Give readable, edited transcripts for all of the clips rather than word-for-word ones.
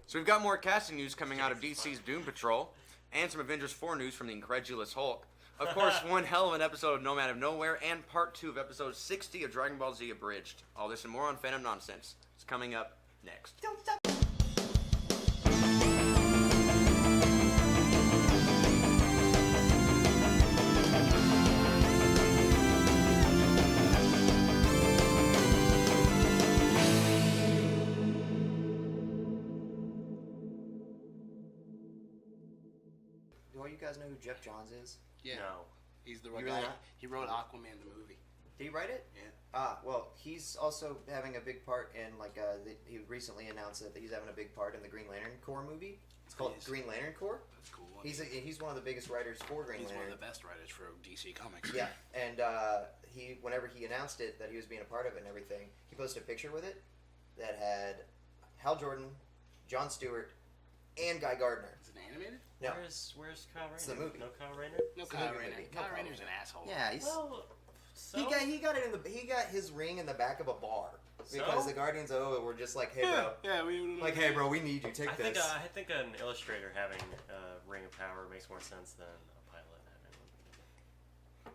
So we've got more casting news coming out of DC's Doom Patrol, and some Avengers 4 news from the Incredulous Hulk. Of course, one hell of an episode of Nomad of Nowhere, and part 2 of episode 60 of Dragon Ball Z Abridged. All this and more on Fandom Nonsense. It's coming up next. Don't stop. Do all you guys know who Jeff Johns is? Yeah. No. He's the You guy. really not? He wrote Aquaman the movie. Did he write it? Yeah. Well, he's also having a big part in, he recently announced that he's having a big part in the Green Lantern Corps movie. It's called Green Lantern Corps. That's cool. He's one of the biggest writers for Green He's Lantern. one of the best writers for DC Comics. Yeah, and whenever he announced it, that he was being a part of it and everything, he posted a picture with it that had Hal Jordan, Jon Stewart, and Guy Gardner. Is it animated? No. Where's Kyle Rayner? It's the movie. No Kyle Rayner? No, It's a Kyle movie Rayner. movie. Kyle No, Rayner's Kyle an asshole. Yeah, Well, so? he got his ring in the back of a bar because So? the Guardians were just like, hey bro, hey bro, we need you. Take I this. think an illustrator having a ring of power makes more sense than a pilot having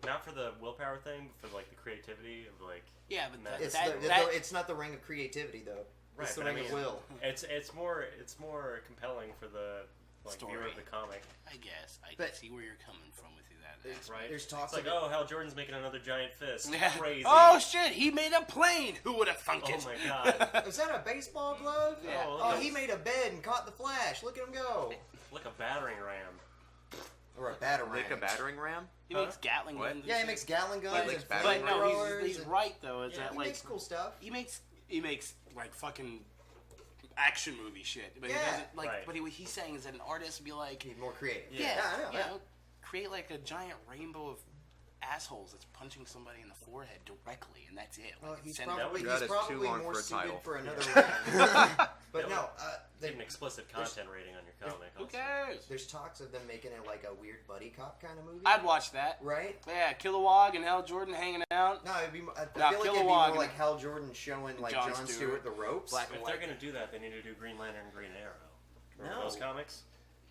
one. Not for the willpower thing, but for like the creativity of like. Yeah, but It's not the ring of creativity though. Right, It's the but I ring of mean, will. It's more compelling for the viewer Story. of the comic. I guess. I But- see where you're coming from with that. Right? There's talks It's like, of it. Hal Jordan's making another giant fist. Yeah. Crazy. Oh shit! He made a plane. Who would have thunk it? Oh my god. Is that a baseball glove? Yeah. Oh, he made a bed and caught the Flash. Look at him go. Like a battering ram. Or a batarang. Like a battering ram? He makes Gatling What? guns. Yeah, he makes Gatling guns He makes and battering But no, flamethrowers he's and- right though. Is Yeah, that He like makes cool stuff. he makes like fucking action movie shit. But Yeah. he doesn't like. Right. But what he's saying is that an artist would be like, He's more creative. yeah, I know. you know, create like a giant rainbow of assholes that's punching somebody in the forehead directly, and that's it. Well, Like, he's send probably, That he's is too probably long more for a suited title. for another ring. But Yeah, no, Give an explicit content rating on your comic. Who also. cares? there's talks of them making it like a weird buddy cop kind of movie. I'd watch that. Right? Yeah, Kilowog and Hal Jordan hanging out. No, it'd be. I feel Nah, like it'd be Kilowog more like Hal Jordan showing like Jon Jon Stewart, Stewart the ropes. Black If and they're white. gonna do that, they need to do Green Lantern and Green Arrow. Remember No. those comics?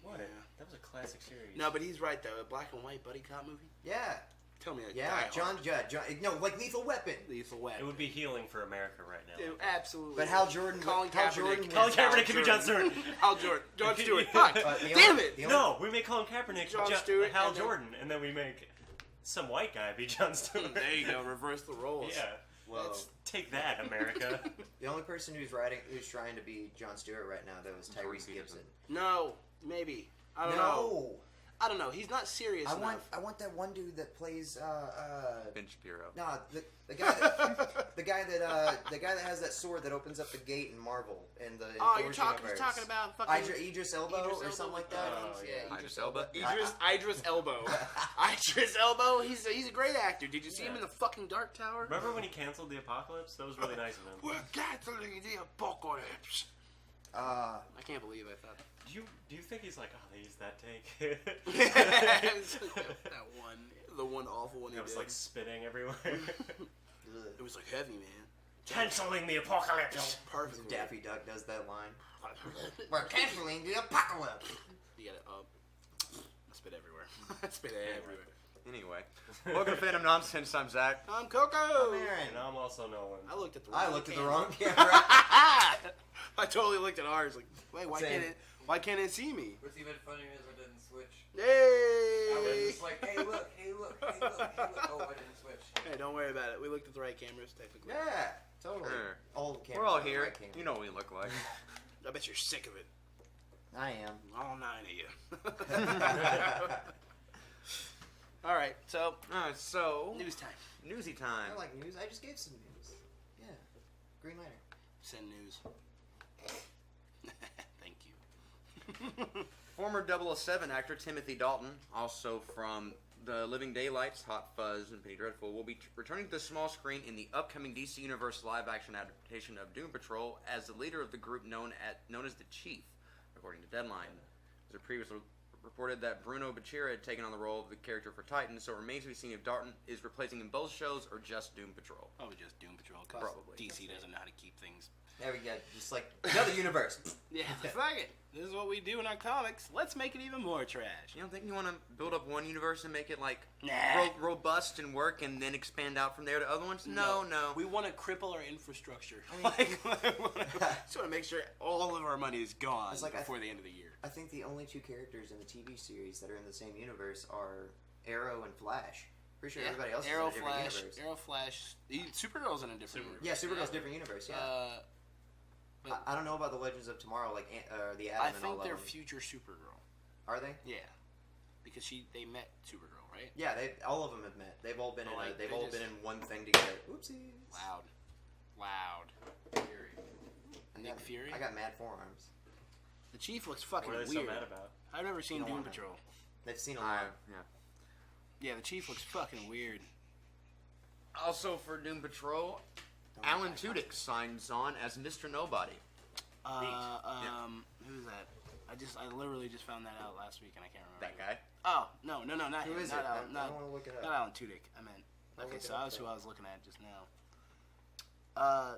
What? Yeah. That was a classic series. No, but he's right though. A black and white buddy cop movie. Yeah, Tell me, yeah. John. No, like Lethal Weapon. Lethal It Weapon. would be healing for America right now. Dude, absolutely. But Hal Jordan. Colin Hal Kaepernick. Jordan. Colin Kaepernick could be Jon Stewart. Hal Jordan. Jon Stewart. Yeah. Fuck. The Damn only- it. the only- No, we make Colin Kaepernick Jon Stewart Hal and then- Jordan, and then we make some white guy be Jon Stewart. There you go. Reverse the roles. Yeah. Whoa. Let's take that, America. The only person who's trying to be Jon Stewart right now, though, is Tyrese Gibson. No, maybe. I don't know. No, I don't know. He's not serious I enough. want that one dude that plays. Ben Shapiro. No, the guy that, the guy that has that sword that opens up the gate in Marvel and the. Oh, you're Thor's talking universe. about fucking Idris Elba Idris or Elba something like with that. guns, yeah. Idris Elba? Idris Elbow. Idris Elbow. He's a great actor. Did you see him in the fucking Dark Tower? Remember when he canceled the apocalypse? That was really nice of him. We're canceling the apocalypse. I can't believe I thought Do you think he's like, oh, they used that take? that one, the one awful one. It was like spitting everywhere. It was like heavy, man. Canceling the apocalypse. Perfect. Daffy Duck does that line. We're canceling the apocalypse. You got it up. I spit everywhere. I spit everywhere. Anyway, welcome to Fandom Nonsense. I'm Zach. I'm Coco. I'm Aaron. And I'm also Nolan. I looked at the. I wrong looked at the camera. wrong camera. I totally looked at ours. Like, wait, Same. why can't it see me? What's even funnier is I didn't switch. I was Yay! just like, hey look, hey look, hey look, hey look. Oh, I didn't switch. Hey, don't worry about it. We looked at the right cameras, technically. Yeah, totally. Sure. All the cameras. We're all are the here. right camera. You know what we look like. I bet you're sick of it. I am. All 9 of you. All right, so Alright, so news time. newsy time. I like news. I just gave some news. Yeah, Green Lantern. Send news. Thank you. Former 007 actor Timothy Dalton, also from The Living Daylights, Hot Fuzz, and Penny Dreadful, will be returning to the small screen in the upcoming DC Universe live-action adaptation of Doom Patrol as the leader of the group known as the Chief, according to Deadline. As it previously reported that Bruno Bacchira had taken on the role of the character for Titan, so it remains to be seen if Dalton is replacing in both shows or just Doom Patrol. Probably just Doom Patrol. 'Cause Probably. DC doesn't know how to keep things There we go. Just like another universe. Yeah, fuck it. This is what we do in our comics. Let's make it even more trash. You don't think you want to build up one universe and make it like Nah. robust and work, and then expand out from there to other ones? No. We want to cripple our infrastructure. I mean- Just want to make sure all of our money is gone It's like before the end of the year. I think the only two characters in the TV series that are in the same universe are Arrow and Flash. Pretty sure everybody else Arrow, is in a different Flash, universe. Arrow, Flash. Supergirl's in a different universe. Yeah, Supergirl's different universe. Yeah. But I don't know about the Legends of Tomorrow, like the Atom I and all think of they're them. future Supergirl. Are they? Yeah, because they met Supergirl, right? Yeah, all of them have met. They've all been But, like, they've they all just- been in one thing together. Oopsies. Loud. Nick Fury. I got mad forearms. The Chief looks fucking What are they weird. so mad about? I've never seen You don't Doom wanna- Patrol. They've seen a lot. Yeah, the Chief looks fucking weird. Also for Doom Patrol, Don't Alan like Tudyk signs on as Mr. Nobody. Who's that? I literally just found that out last week and I can't remember. That guy. Oh, no, not Who him. is Not it? Alan, I not, don't want to look it up. not Alan Tudyk. I meant. I'll Okay, look it so up, that's who though. I was looking at just now.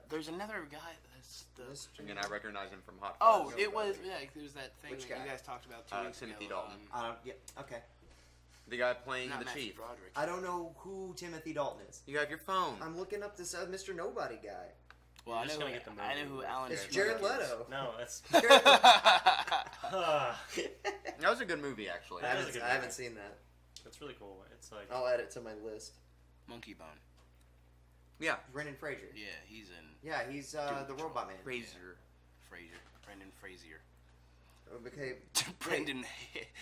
There's another guy that's the. Again, I recognize him from Hot Oh, Fuzz. it was there was that thing Which that guy? you guys talked about 2 weeks Timothy ago. Dalton. Yeah. Okay. The guy playing Not the Matthew Chief. Broderick. I don't know who Timothy Dalton is. You have your phone. I'm looking up this Mr. Nobody guy. Well, You're I just know, gonna get the I know movie who with Alan. It's Tudyk Jared is. Leto. No, that's. That was a good movie, actually. I That is a good haven't movie. seen that. That's really cool. It's like. I'll add it to my list. Monkey Bone. Yeah. Brendan Fraser. Yeah, he's in Yeah, he's the robot man. Razor. Brendan Fraser. Okay. Brendan.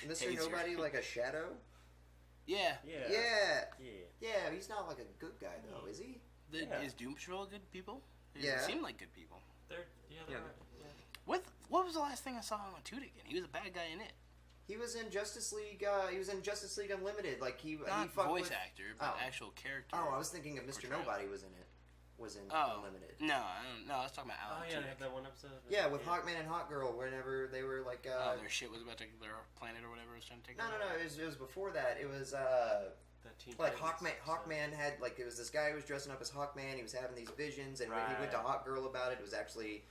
Mr. Hazer. Nobody, like a shadow? Yeah. Yeah. Yeah. Yeah. Yeah, he's not like a good guy though, is he? Yeah. Is Doom Patrol good people? They Yeah. seem like good people. They're Yeah. What was the last thing I saw on Tudyk in? He was a bad guy in it. He was in Justice League. He was in Justice League Unlimited. Like he Not fucked voice with. actor, but Oh. actual character. Oh, I was thinking of Mr. Portrayal. Nobody was in it. Was in Oh. Unlimited. No, I don't know. I was talking about Oh Alan yeah, they Tudyk. have that one episode. Yeah, with Hawkman and Hawkgirl, whenever they were like. Their shit was about to their planet or whatever was trying to take No, over. It was before that. It was That Teen like Titans Hawkman had like it was this guy who was dressing up as Hawkman. He was having these visions, and when he went to Right. Hawkgirl about it, it was actually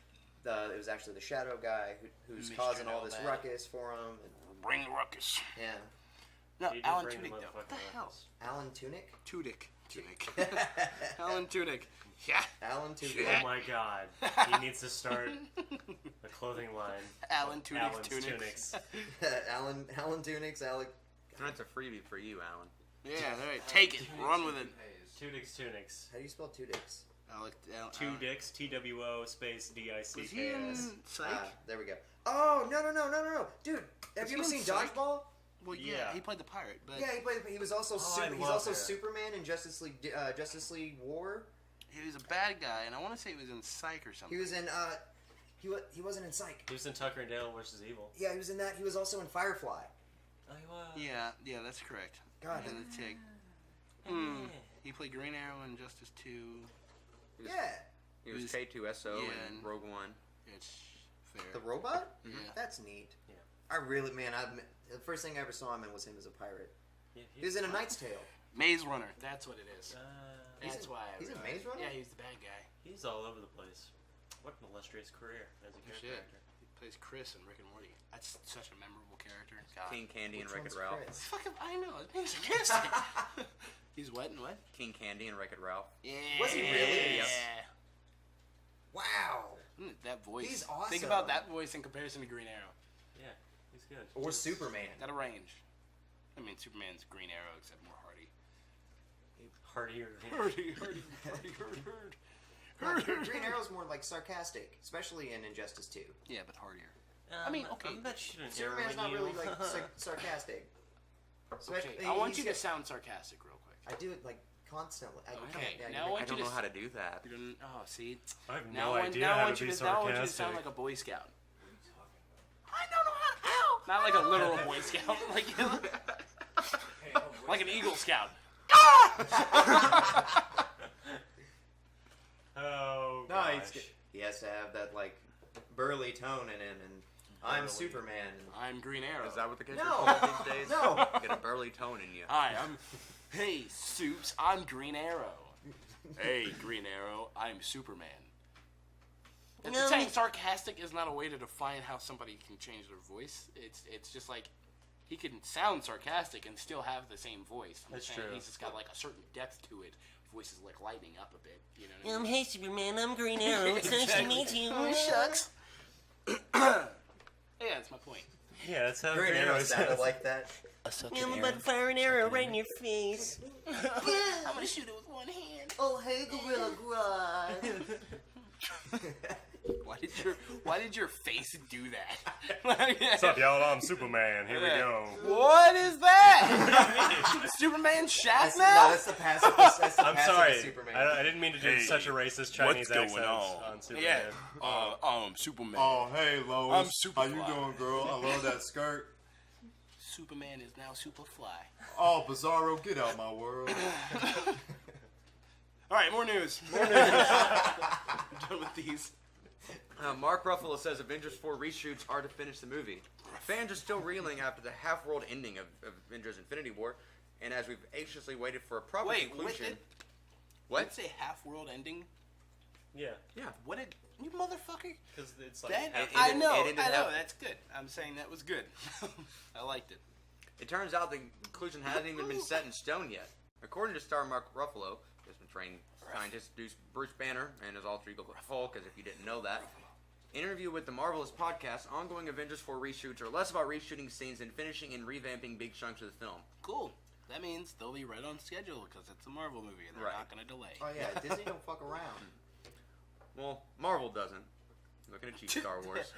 the Shadow guy who's Mr. causing all this Nobody. ruckus for him. And, Bring the ruckus. yeah, No, He did Alan bring the Tudyk though. What the motherfucking hell? ruckus. Alan Tunick. Tudyk. Alan Tudyk. Yeah. Alan Tunick. Yeah. Oh my god. He needs to start a clothing line. Alan Tudyk's Alan's tunics. Alan Tunick's Alec. That's a freebie for you, Alan. Yeah, all right. Take it. Run with it. Tunics. How do you spell Tudix? Two dicks. TWO space DICKS. Was he in Psych? There we go. Oh no, dude! Have Was you he ever in seen Psych? Dodgeball? Well, yeah, Yeah. he played the pirate, but Yeah, he was also I he's love also that. Superman in Justice League War. he was a bad guy, and I want to say he was in Psych or something. He was in he wasn't in Psych. He was in Tucker and Dale versus Evil. Yeah, he was in that. He was also in Firefly. Oh, he was. Yeah, that's correct. God. Yeah, the tick. He played Green Arrow in Justice 2. Yeah. He was Who's- K2SO yeah, in and- Rogue One. It's fair. The robot? Yeah. That's neat. Yeah. I really, man, the first thing I ever saw him in was him as a pirate. Yeah, He was in A Knight's Tale. Maze Runner. That's what it is. He's That's in- why. he's in realized. Maze Runner? Yeah, he's the bad guy. He's all over the place. What an illustrious career as a character Shit. actor. He plays Chris in Rick and Morty. That's such a memorable character. God. King Candy and Which Wreck-It one's Ralph. Chris? Fucking, I know. It's fantastic. He's what and what? King Candy and Wreck-It Ralph. Yeah. Was he really? Yes. Wow. That voice. He's Think awesome. about that voice in comparison to Green Arrow. Yeah, he's good. Or Superman. Got a range. I mean, Superman's Green Arrow, except more hardy. Hardier. Hardy. Green Arrow's more like sarcastic, especially in Injustice 2. Yeah, but hardier. I mean, okay. I'm not shooting Superman's not really like sarcastic. Okay, Especially- I want you he's- to sound sarcastic real quick. I do it like constantly. Okay, yeah, now I you want I don't you know to- how to do that. You don't- Oh, see? I have Now no I idea now I how want to you be to now I want you to sarcastic. sound like a Boy Scout. I don't know how to help. Not like a literal Boy Scout, like an Eagle Scout. Oh, No, gosh. he has to have that like burly tone in him, and I'm Superman. And, I'm Green Arrow. Is that what the kids No. are called these days? No. Get a burly tone in you. Hi, Hey, Soups, I'm Green Arrow. Hey, Green Arrow, I'm Superman. Saying sarcastic is not a way to define how somebody can change their voice. It's just like he can sound sarcastic and still have the same voice. That's saying true. He's just got like a certain depth to it. Voice is like lighting up a bit. You know what I mean? Hey Superman, I'm Green Arrow. It's nice to meet you. Oh, shucks. Yeah, that's my point. Yeah, that's how Green Arrow sounded like that. I'm about to fire an arrow right in your face. I'm gonna shoot it with one hand. Oh, hey, Gorilla Grodd. Why did your face do that? What's up, y'all? I'm Superman. Here we go. What is that? Superman Shaft No, now? that's the passive. That's the I'm passive sorry. Superman. I didn't mean to do such a racist Chinese what's going accent on? Superman. Yeah. Superman. Oh, hey, Lois. I'm Superfly. How you doing, girl? I love that skirt. Superman is now Superfly. Oh, Bizarro, get out my world. All right, more news. I'm done with these. Mark Ruffalo says Avengers 4 reshoots are to finish the movie. Fans are still reeling after the half-world ending of Avengers Infinity War, and as we've anxiously waited for a proper conclusion... What? Did say half-world ending? Yeah, What did... You motherfucker? because it's like That, half- I know, ended I know, that's good. I'm saying that was good. I liked it. It turns out the conclusion hasn't even been set in stone yet. According to star Mark Ruffalo, who's been trained scientist Bruce Banner and his alter ego Hulk, as if you didn't know that. In an interview with the Marvelous podcast, ongoing Avengers 4 reshoots are less about reshooting scenes and finishing and revamping big chunks of the film. Cool. That means they'll be right on schedule because it's a Marvel movie and they're Right. not going to delay. Oh, yeah, Disney don't fuck around. Well, Marvel doesn't. Looking at you, Star Wars.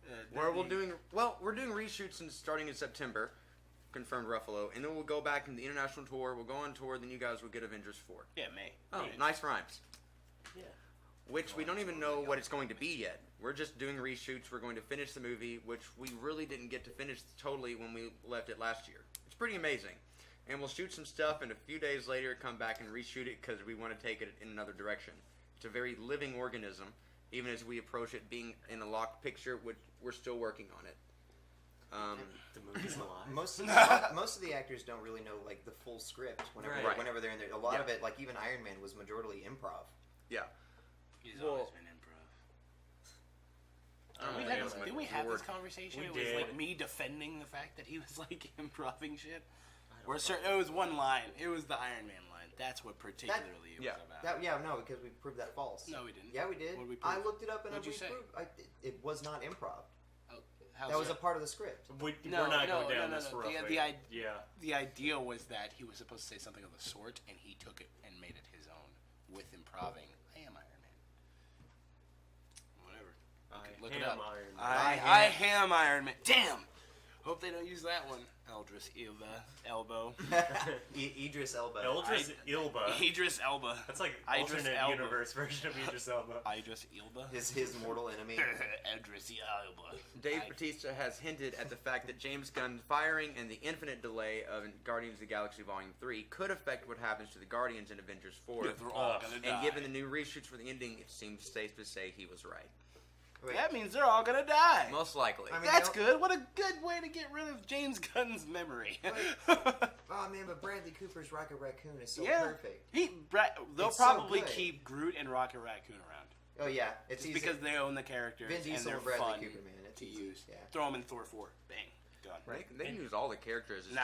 Disney- We're doing reshoots starting in September, confirmed Ruffalo, and then we'll go back in the international tour. We'll go on tour, then you guys will get Avengers 4. Yeah, May. Oh, Right. nice rhymes. Yeah. Which we don't even know what it's going to be yet. We're just doing reshoots. We're going to finish the movie, which we really didn't get to finish totally when we left it last year. It's pretty amazing. And we'll shoot some stuff, and a few days later come back and reshoot it because we want to take it in another direction. It's a very living organism, even as we approach it being in a locked picture, which we're still working on it. The movie's alive. Most of the actors don't really know like the full script whenever Right. whenever they're in there. A lot Yeah. of it, like even Iron Man, was majority improv. Yeah. He's Well- always been improv. Didn't we have this conversation? We It was did. like me defending the fact that he was like improving shit. Or it was one line. It was the Iron Man line. That's what particularly it was about. No, because we proved that false. No, we didn't. Yeah, we did. What did we I prove? looked it up and What'd you we say? proved it was not improv. How's That was a part of the script. We're No, not no, going down no, this no. rough. The idea was that he was supposed to say something of the sort, and he took it and made it his own with improving. I am Iron Man. Whatever. Look it am up. Iron Man. I am Iron Man. Damn. Hope they don't use that one. Eldris Elbow. Idris Elba. Eldris Elba. Idris Elba. That's like Idris alternate Elba. universe version of Idris Elba. Idris Elba. His mortal enemy. Idris Elba. Dave Bautista has hinted at the fact that James Gunn's firing and the infinite delay of Guardians of the Galaxy Volume 3 could affect what happens to the Guardians in Avengers 4. Yeah, they're all gonna die. And given the new reshoots for the ending, it seems safe to say he was right. Wait, That means they're all gonna die. Most likely. I mean, That's good. What a good way to get rid of James Gunn's memory. oh man, but Bradley Cooper's Rocket Raccoon is so Yeah. perfect. They'll It's so probably good. keep Groot and Rocket Raccoon around. Oh yeah, it's Just easy. because they own the characters Vin and Diesel they're and Bradley fun Cooper, man, it's to easy. use. Yeah. Throw them in Thor 4. Bang. Done. They can use all the characters. It's Nah,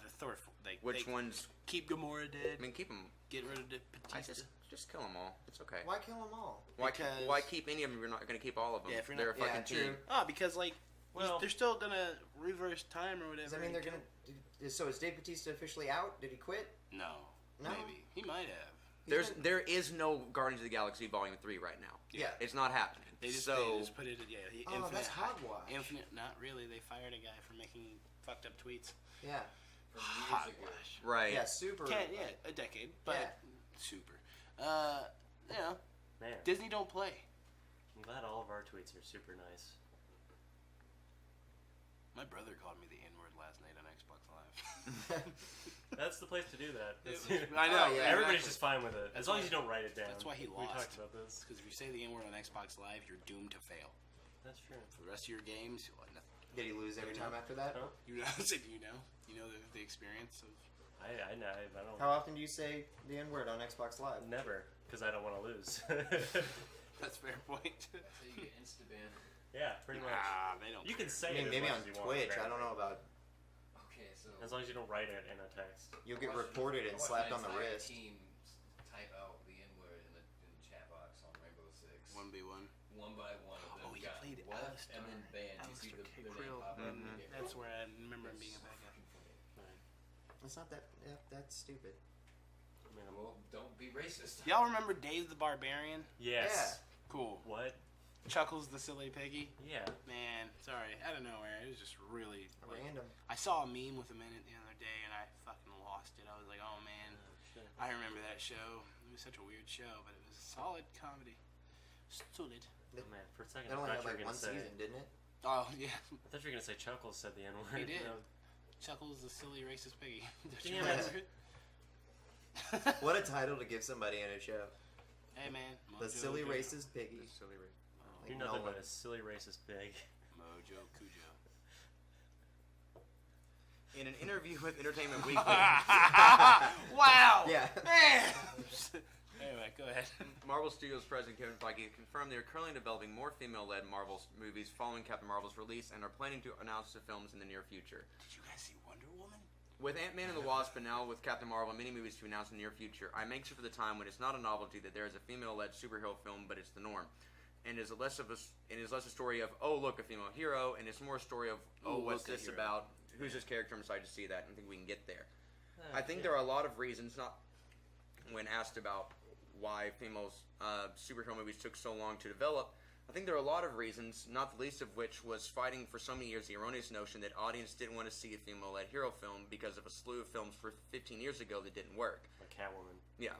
the Thor 4. Which they ones? keep Gamora dead. I mean, keep them. Get rid of the I Batista. just kill them all. It's okay. Why kill them all? Because- Why keep any of them? You're not going to keep all of them. Yeah, if you're They're not- a fucking yeah, team. true. Oh, because like Well- they're still gonna reverse time or whatever. Does that mean they're and gonna? So is Dave Bautista officially out? Did he quit? kill- No, No? maybe he might have. There is no Guardians of the Galaxy Volume 3 right now. Yeah. It's not happening. They just put it. Yeah, he, Oh, Infinite. that's hogwash. Infinite. Not really. They fired a guy for making fucked up tweets. Yeah. Hogwash. Right. Yeah. Super. A decade, but Yeah. super. Yeah. Man, Disney don't play. I'm glad all of our tweets are super nice. My brother called me the N-word last night on Xbox Live. That's the place to do that. I know. Oh, yeah. Everybody's exactly. just fine with it. That's As long why- as you don't write it down. that's why he We lost. talked about this. Because if you say the N-word on Xbox Live, you're doomed to fail. That's true. For the rest of your games, you'll have nothing. Did he lose every time after that? Huh? You know, you know the experience of. I know. I don't. How often do you say the N word on Xbox Live? Never, because I don't want to lose. That's a fair point. That's how you get insta-banned. Yeah, pretty much. Nah, they don't You can care. say I mean, it as maybe much on as you want, Twitch. I apparently. don't know about. Okay, so As long as you don't write it in a text. You'll get reported and I watched slapped my on the entire wrist. Team type out the N-word in the chat box on Rainbow Six. 1v1. One by one of them Oh, he got played left Alistair. and then banned. You see Alistair their Krill. name pop up. and Mhm. they get That's removed. where I remember him being a bad guy. Fucking funny. It's not that. Yeah, that's stupid. I mean, Well, don't be racist. Y'all remember Dave the Barbarian? yes. Cool. What? Chuckles the Silly Piggy? Yeah. Man, sorry, out of nowhere. It was just really like, Random. I saw a meme with him in it the other day and I fucking lost it. I was like, oh man, I remember that show. It was such a weird show, but it was a solid comedy. Solid. Oh, man, for a second It I only thought had you were like gonna one say. season, didn't it? Oh yeah, I thought you were gonna say Chuckles said the N word. he did. Chuckles the Silly Racist Piggy. Don't you Damn remember it. it? What a title to give somebody in a show. Hey man, The Mojo silly Cujo. racist piggy. Silly race. Like You're nothing Nolan. but a silly racist pig. Mojo Cujo. In an interview with Entertainment Weekly, Wow. Yeah. Man. Anyway, go ahead. Marvel Studios president Kevin Feige confirmed they are currently developing more female-led Marvel movies following Captain Marvel's release and are planning to announce the films in the near future. Did you guys see Wonder Woman? With Ant-Man and the Wasp and now with Captain Marvel, many movies to be announced in the near future, I'm anxious for the time when it's not a novelty that there is a female-led superhero film, but it's the norm. And is less a story of, oh, look, a female hero, and it's more a story of, oh, Ooh, what's look, a this hero. about? Who's this character? I'm excited to see that. I think we can get there. I think there are a lot of reasons, not when asked about why female superhero movies took so long to develop. I think there are a lot of reasons, not the least of which was fighting for so many years the erroneous notion that audience didn't want to see a female-led hero film because of a slew of films for 15 years ago that didn't work. Like Catwoman. Yeah,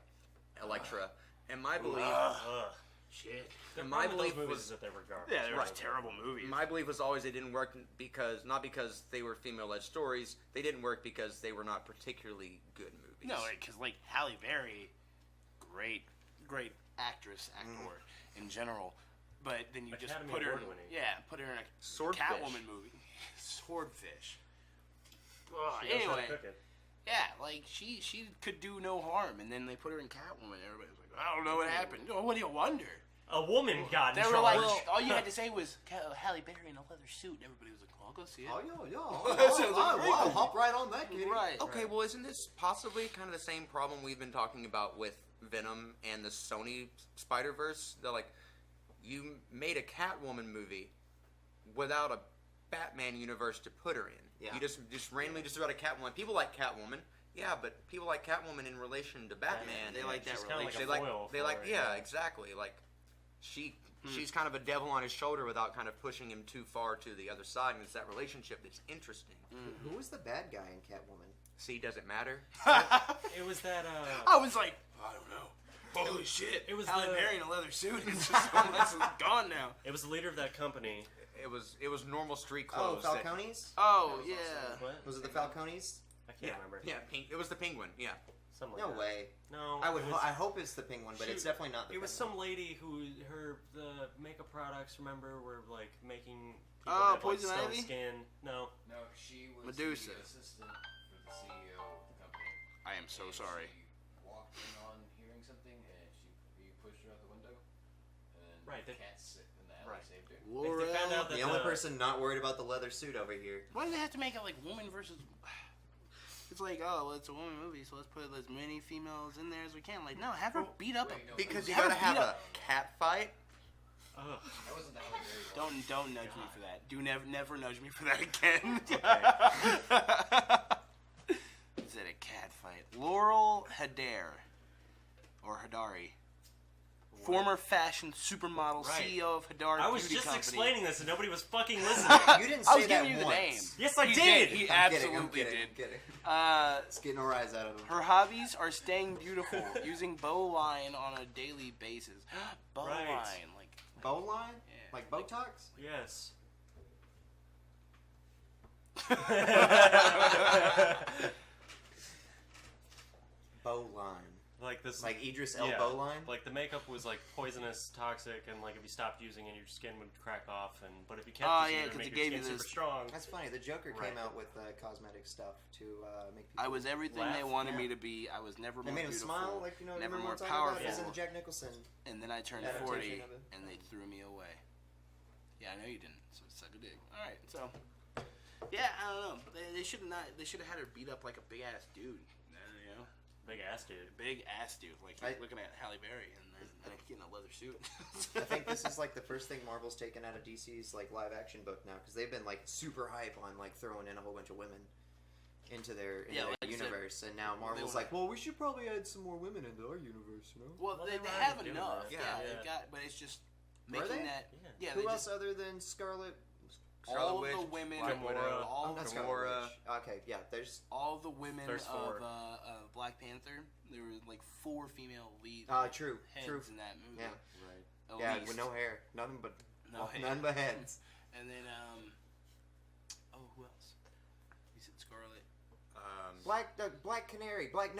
Elektra. And my belief, Ugh. Shit. The My problem with those belief movies was- is that they were garbage. Yeah, they were Right. just terrible movies. my belief was always they didn't work because not because they were female-led stories. They didn't work because they were not particularly good movies. No, because like Halle Berry, great actress, actor in general. But then you just Academy put her, Award-winning. put her in a Swordfish. Catwoman movie. Swordfish. Ugh, She knows how to anyway, cook it. yeah, like she could do no harm, and then they put her in Catwoman. Everybody's like, I don't know what happened. Oh, what do you wonder? A woman got They in were charge. like, all you had to say was Halle Berry in a leather suit, and everybody was like, well, I'll go see it. Oh, That sounds like a great I'll movie. hop right on that, kitty. Right. Okay, well, isn't this possibly kind of the same problem we've been talking about with Venom and the Sony Spider-Verse? They're like, you made a Catwoman movie without a Batman universe to put her in. Yeah. You just randomly just about a Catwoman. People like Catwoman, yeah, but people like Catwoman in relation to Batman. They like that She's kinda like They a like, foil they for like, it, yeah, exactly. Like, she's kind of a devil on his shoulder without kind of pushing him too far to the other side, and it's that relationship that's interesting. Who was the bad guy in Catwoman? See, does it matter? It was that, I was like, I don't know. Holy shit! It was Halle the- Berry in a leather suit. It's just that's gone now. it was the leader of that company. It was normal street Oh, clothes. that- Falcones? Oh yeah. What? Was it the Falcones? I can't remember. Yeah, it was the penguin. Yeah. Something No like that. way. No. I would. it was- I hope it's the penguin, but it's Shoot. definitely not the It was penguin. some lady who the makeup products. Remember, were like making. People Oh, have, like, Poison stone Ivy? Skin. No. No, she was Medusa. the assistant for the CEO of the company. I am so And sorry. She walked in on hearing something, and he pushed her out the window. And Right, the they- cat in the alley right. saved her. If they found out that The only person not worried about the leather suit over here. Why do they have to make it like woman versus? It's like, oh, well, it's a woman movie, so let's put as many females in there as we can. Like, no, have her beat up. Wait, no, Because you Have gotta her have beat a up. cat fight. Ugh. That wasn't the Halle Berry one. Don't nudge me for that. Do never nudge me for that again. Is it a cat fight? Laurel Hadar or Hadari, former fashion supermodel, Right. CEO of Hadar I was Beauty just Company. explaining this and nobody was fucking listening. You didn't I say was that giving you the once. name. Yes, I He did. He I'm kidding, absolutely I'm kidding, did. I'm kidding. It's getting a rise out of him. Her hobbies are staying beautiful, using bowline on a daily basis. Bowline, Right. like Bowline? Yeah. Like Botox? Yes. Bowline. Like this Like Idris Elba line. Like the makeup was like poisonous, toxic, and like if you stopped using it, your skin would crack off. But if you kept using it, it would make your skin super strong. That's funny. The Joker came out with cosmetic stuff to make people. I was everything laugh? they wanted me to be. I was never more They made him beautiful, smile, like never more powerful. powerful. As in the Jack Nicholson. And then I turned Adaptation 40, of it. and they threw me away. Yeah, I know you didn't. So suck a dick. All right, so yeah, I don't know. They should have not. They should have had her beat up like a big ass dude. You know, Big ass dude. big ass dude. Like looking at Halle Berry and then getting a leather suit. I think this is like the first thing Marvel's taken out of DC's like live action book now, because they've been like super hype on like throwing in a whole bunch of women into their like universe, and now Marvel's like, well, we should probably add some more women into our universe, you know? Well, they were have already doing enough. that. Yeah, Yeah. they've got, but it's just Were making they? that. Yeah. Yeah, Who else other than Scarlet? all Witch, the women, Black Widow, all, Not Gamora. Scarlet Witch. Okay, yeah, there's. all the women There's four. of Black Panther. There were like 4 female lead True, heads true. in that movie. Yeah, Right. At yeah, least. with no hair, nothing but No hair. none but heads. And then who else? You said Scarlet. Black Canary, Black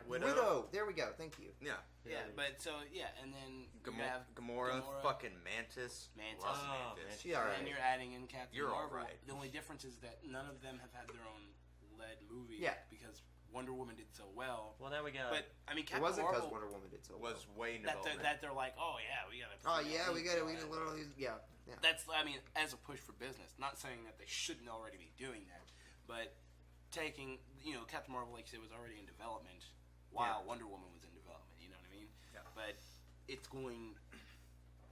Widow. Widow. There we go. Thank you. Yeah. Yeah, but so and then you have Gamora, fucking Mantis. Mantis. Love Oh, Mantis. She And alright. then you're adding in Captain You're Marvel. alright. The only difference is that none of them have had their own led movie. Yeah. Because Wonder Woman did so well. Well, now we got. But I mean, It Captain wasn't because Marvel Wonder Woman did so Was way in that development. they're like, oh yeah, we gotta. Oh yeah, we got do to that. literally, yeah. That's, I mean, as a push for business. Not saying that they shouldn't already be doing that, but taking, Captain Marvel, like you said, was already in development while Wonder Woman was in development. You know what I mean? Yeah. But it's going,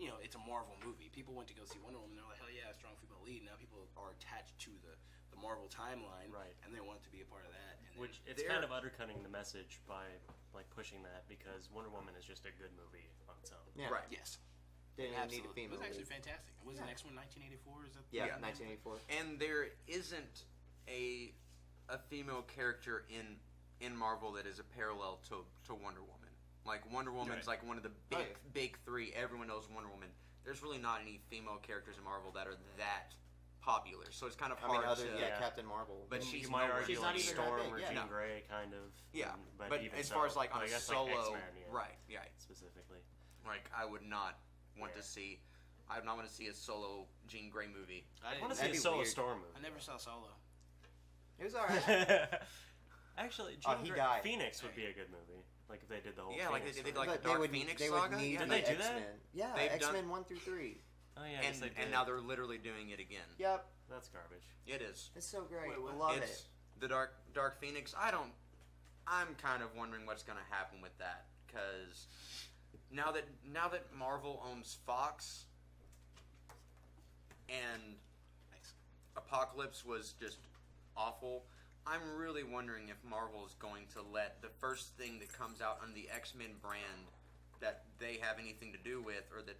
it's a Marvel movie. People went to go see Wonder Woman. They're like, hell yeah, strong female lead. Now people are attached to the Marvel timeline, Right. And they want to be a part of that. And Which it's kind of undercutting the message by like pushing that, because Wonder Woman is just a good movie on its own. Yeah. Right. yes, Didn't even need a absolutely. It female. was actually lead. fantastic. Was the next one 1984? Is that? Yeah, Yeah. 1984. And there isn't a female character in Marvel that is a parallel to Wonder Woman. Like Wonder Woman's like one of the big three. Everyone knows Wonder Woman. There's really not any female characters in Marvel that are that popular. So it's kind of I mean, hard other to. yeah, Captain Marvel. But You she's might nowhere argue She's near not like even Storm that big, or yeah. Jean No. Grey, kind of. Yeah, But, but even as so, far as like on I a guess, solo, like X-Men, yeah, right? Yeah, specifically. like I would not want Yeah. to see. I would not want to see a solo Jean Grey movie. I I want to didn't. see That'd a be solo weird. Storm I movie. never saw Solo. It was alright. Actually, Oh, Jean he Grey, died. Phoenix would be a good movie. Like if they did the whole. Yeah, like Phoenix they did thing. like the Dark Phoenix they saga. would need Yeah. Did they do that? X-Men. Yeah, They've X-Men done- 1 through 3. Oh yeah, I guess they and did. now they're literally doing it again. Yep, That's garbage. It is. it's so great. Wait, what? I love It's it. the Dark Phoenix. I'm kind of wondering what's going to happen with that, because now that Marvel owns Fox and Thanks. Apocalypse was just awful, I'm really wondering if Marvel is going to let the first thing that comes out on the X-Men brand that they have anything to do with, or that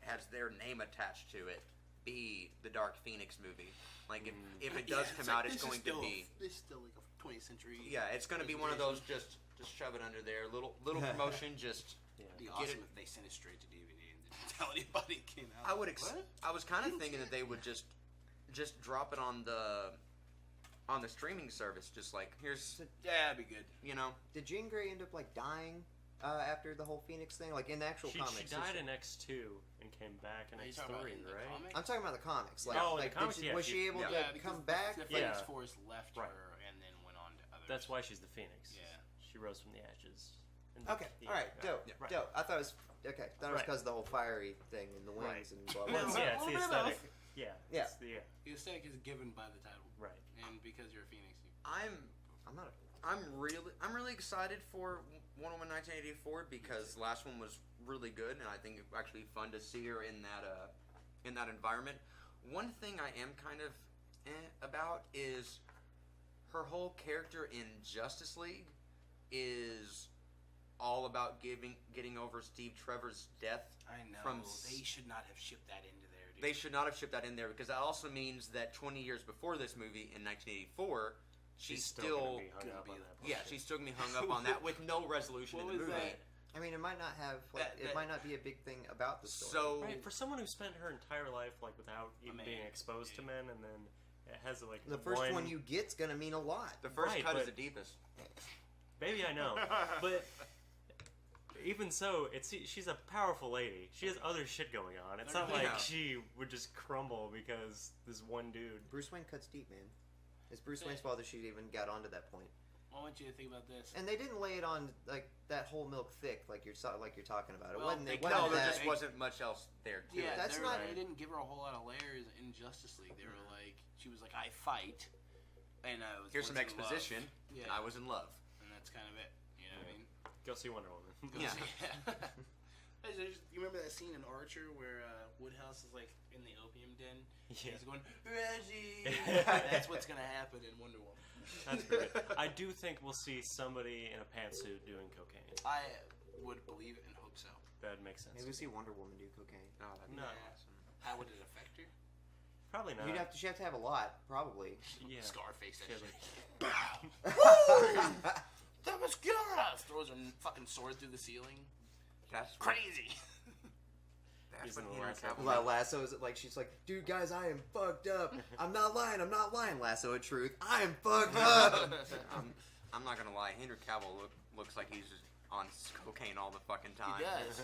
has their name attached to it, be the Dark Phoenix movie. Like if it does come out, it's going to be. This is still like a 20th century. Yeah, it's going to be one of those just shove it under there, little promotion. Just It'd be get awesome it. if they sent it straight to DVD and didn't tell anybody it came out. I would. What? I was kind of thinking that they would just drop it on the streaming service. Just like here's Yeah, that'd be good. Did Jean Grey end up like dying after the whole Phoenix thing? Like in the actual She comics? died in X2 and came back in Are you X3, talking about in the right? comics? I'm talking about the comics. Like, Oh, in the like comics, yeah, was she- she able yeah. to Yeah, because come back? The Yeah. Phoenix Force left Right. her and then went on to others. That's why she's the Phoenix. Yeah. She rose from the ashes. And Okay, yeah, all right, yeah. dope, Yeah, right. dope. I thought it was okay. Thought it was Right. because of the whole fiery thing and the wings Right. and blah blah. Well, blah. yeah, it's the Little bit of aesthetic. Yeah. Yeah. It's the, The aesthetic is given by the title, right. and because you're a Phoenix, you I'm not. I'm really excited for Wonder Woman 1984 because the last one was really good, and I think it's actually fun to see her in that environment. One thing I am kind of about is her whole character in Justice League is all about getting over Steve Trevor's death. I know From they should not have shipped that into there. Dude. They should not have shipped that in there because that also means that 20 years before this movie in 1984, she's still gonna be hung gonna up be on the- that. yeah, she's still gonna be hung up on that with no resolution in What the was movie. that? I mean, it might not have. Like, That- it might not be a big thing about the story. So Right, for someone who spent her entire life like without even man. being exposed to men, and then it has like the first one you get's gonna mean a lot. the first Right, cut is but- the deepest. Baby, I know, but even so, she's a powerful lady. She has other shit going on. It's not like Yeah. she would just crumble because this one dude. Bruce Wayne cuts deep, man. It's Bruce Wayne's fault that she even got onto that point. I want you to think about this. And they didn't lay it on like that whole milk thick, like you're talking about. It Well, wasn't. It they wasn't No, there that. just wasn't much else there to Yeah, it. that's they not- They didn't give her a whole lot of layers in Justice League. They were like, she was like, I fight, and I was. Here's some was in love. exposition. Yeah, I was in love. and that's kind of it. You know what I mean? Go see Wonder Woman. Yeah. You remember that scene in Archer where Woodhouse is like in the opium den? Yeah. He's going, Reggie! That's what's going to happen in Wonder Woman. That's pretty good. I do think we'll see somebody in a pantsuit doing cocaine. I would believe it and hope so. That makes sense. Maybe we see Wonder Woman do cocaine. Oh, that'd be No. awesome. How would it affect her? Probably not. She'd have to have a lot, probably. Yeah. Scarface that She has, shit. That was good! Throws her fucking sword through the ceiling. That's Crazy! That's He's when in the Henry last Cavill. La- Lasso is like she's like, dude, guys, I am fucked up. I'm not lying. Lasso of truth. I am fucked up. I'm not gonna lie. Henry Cavill looks like he's just on cocaine all the fucking time. He does.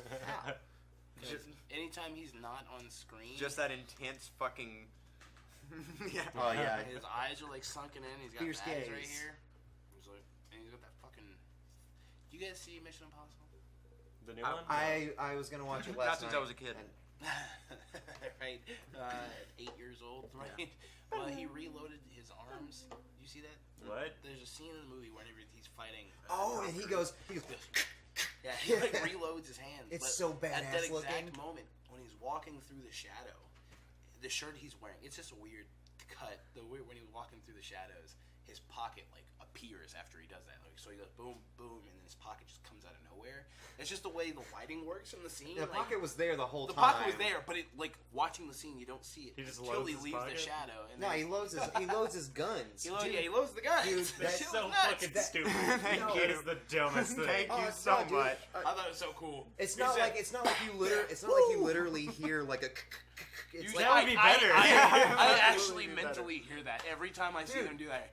Just, Anytime he's not on screen, just that intense fucking. Yeah. Oh yeah. his eyes are like sunken in. He's got Fierce bags right gaze. here. He's like, and he's got that fucking. You guys see Mission Impossible? The new one? I was gonna watch it last Not since night. I was a kid. and- Right, 8 years old, right? Well, he reloaded his arms. You see that? What? There's a scene in the movie whenever he's fighting. Oh, and he goes. Yeah, he like reloads his hands. It's but so at that badass exact looking. moment when he's walking through the shadow, the shirt he's wearing, it's just a weird cut. When he's walking through the shadows, his pocket like appears after he does that. Like, so he goes boom, boom, and then his pocket just comes out of nowhere. It's just the way the lighting works in the scene. The like, pocket was there the whole the time. pocket was there, but it like watching the scene, you don't see it He just until loads he his leaves pocket? the shadow. And No, then he loads his guns. he loads the gun. Dude, That that's shit So was nuts. fucking stupid. Thank No, you. That is the dumbest thing. Thank you Oh, so no, dude. much. I thought it was so cool. It's He not said- like you literally hear like a. It's Usually like, That would be better. I Absolutely actually be better. mentally hear that every time I see Dude. them do that.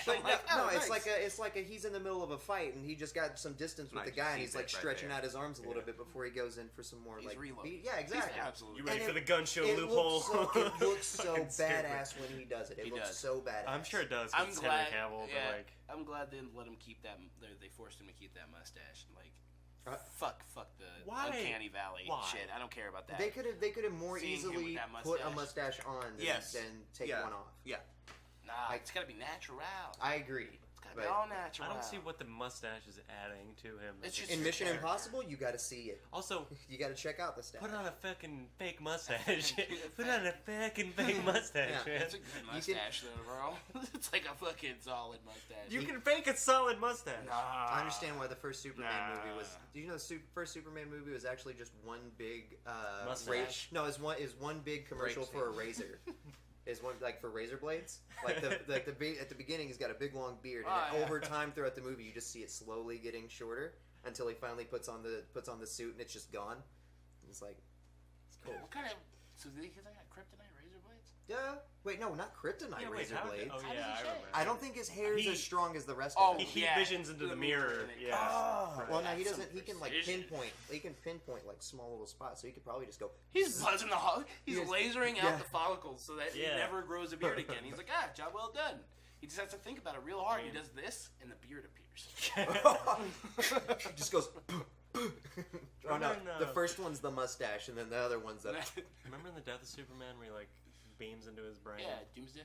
Like, I'm like, no, oh, it's nice. like a he's in the middle of a fight and he just got some distance with Nice. the guy and See he's like that right stretching there. out his arms a little Yeah. bit before he goes in for some more He's like reloading. Yeah, exactly. He's absolutely. You ready And for the gun show It loophole? looks so Fucking stupid. badass when he does it. It He looks does. so badass. I'm sure it does. I'm 'cause it's glad. Henry Cavill, Yeah, but like, I'm glad they let him keep that. They forced him to keep that mustache. Like, fuck the Why? Uncanny Valley Why? shit. I don't care about that. They could have more Seeing him with easily that put a mustache. mustache on than, Yes. than take Yeah. one off. Yeah. Nah, it's gotta be natural. I agree. It's gotta be but- all natural. I don't see what the mustache is adding to him. It's just In your Mission character. Impossible, you got to see it. Also, You got to check out the stats. put on a fucking fake mustache. Put on a fucking fake mustache, Yeah. man. It's a good mustache, though, bro. It's like a fucking solid mustache. You can fake a solid mustache. I understand why the first Superman Nah. movie was. Did you know the first Superman movie was actually just one big Mustache? No, is one big commercial Rape for a razor. Is one like for razor blades? Like at the beginning, he's got a big long beard, and Oh, then yeah. over time throughout the movie, you just see it slowly getting shorter until he finally puts on the suit, and it's just gone. It's like, it's cool. What kind of? So they got kryptonite razor blades? Yeah. Wait, no, not kryptonite Yeah, wait, razor how- blades. Oh How does yeah, he I shave? remember. I don't think his hair is He- as strong as the rest Oh, of He it. heat yeah. visions into the mirror. Yeah. Oh, well, now he That's doesn't. some He can like precision. pinpoint. He can pinpoint like small little spots, so he could probably just go. He's buzzing he's Yes. lasering Yeah. out the follicles so that he Yeah. never grows a beard again. He's like, job well done. He just has to think about it real hard. He does this, and the beard appears. He just goes. Oh no! Remember in, The first one's the mustache, and then the other one's the. Remember in the Death of Superman where he like beams into his brain? Yeah, Doomsday.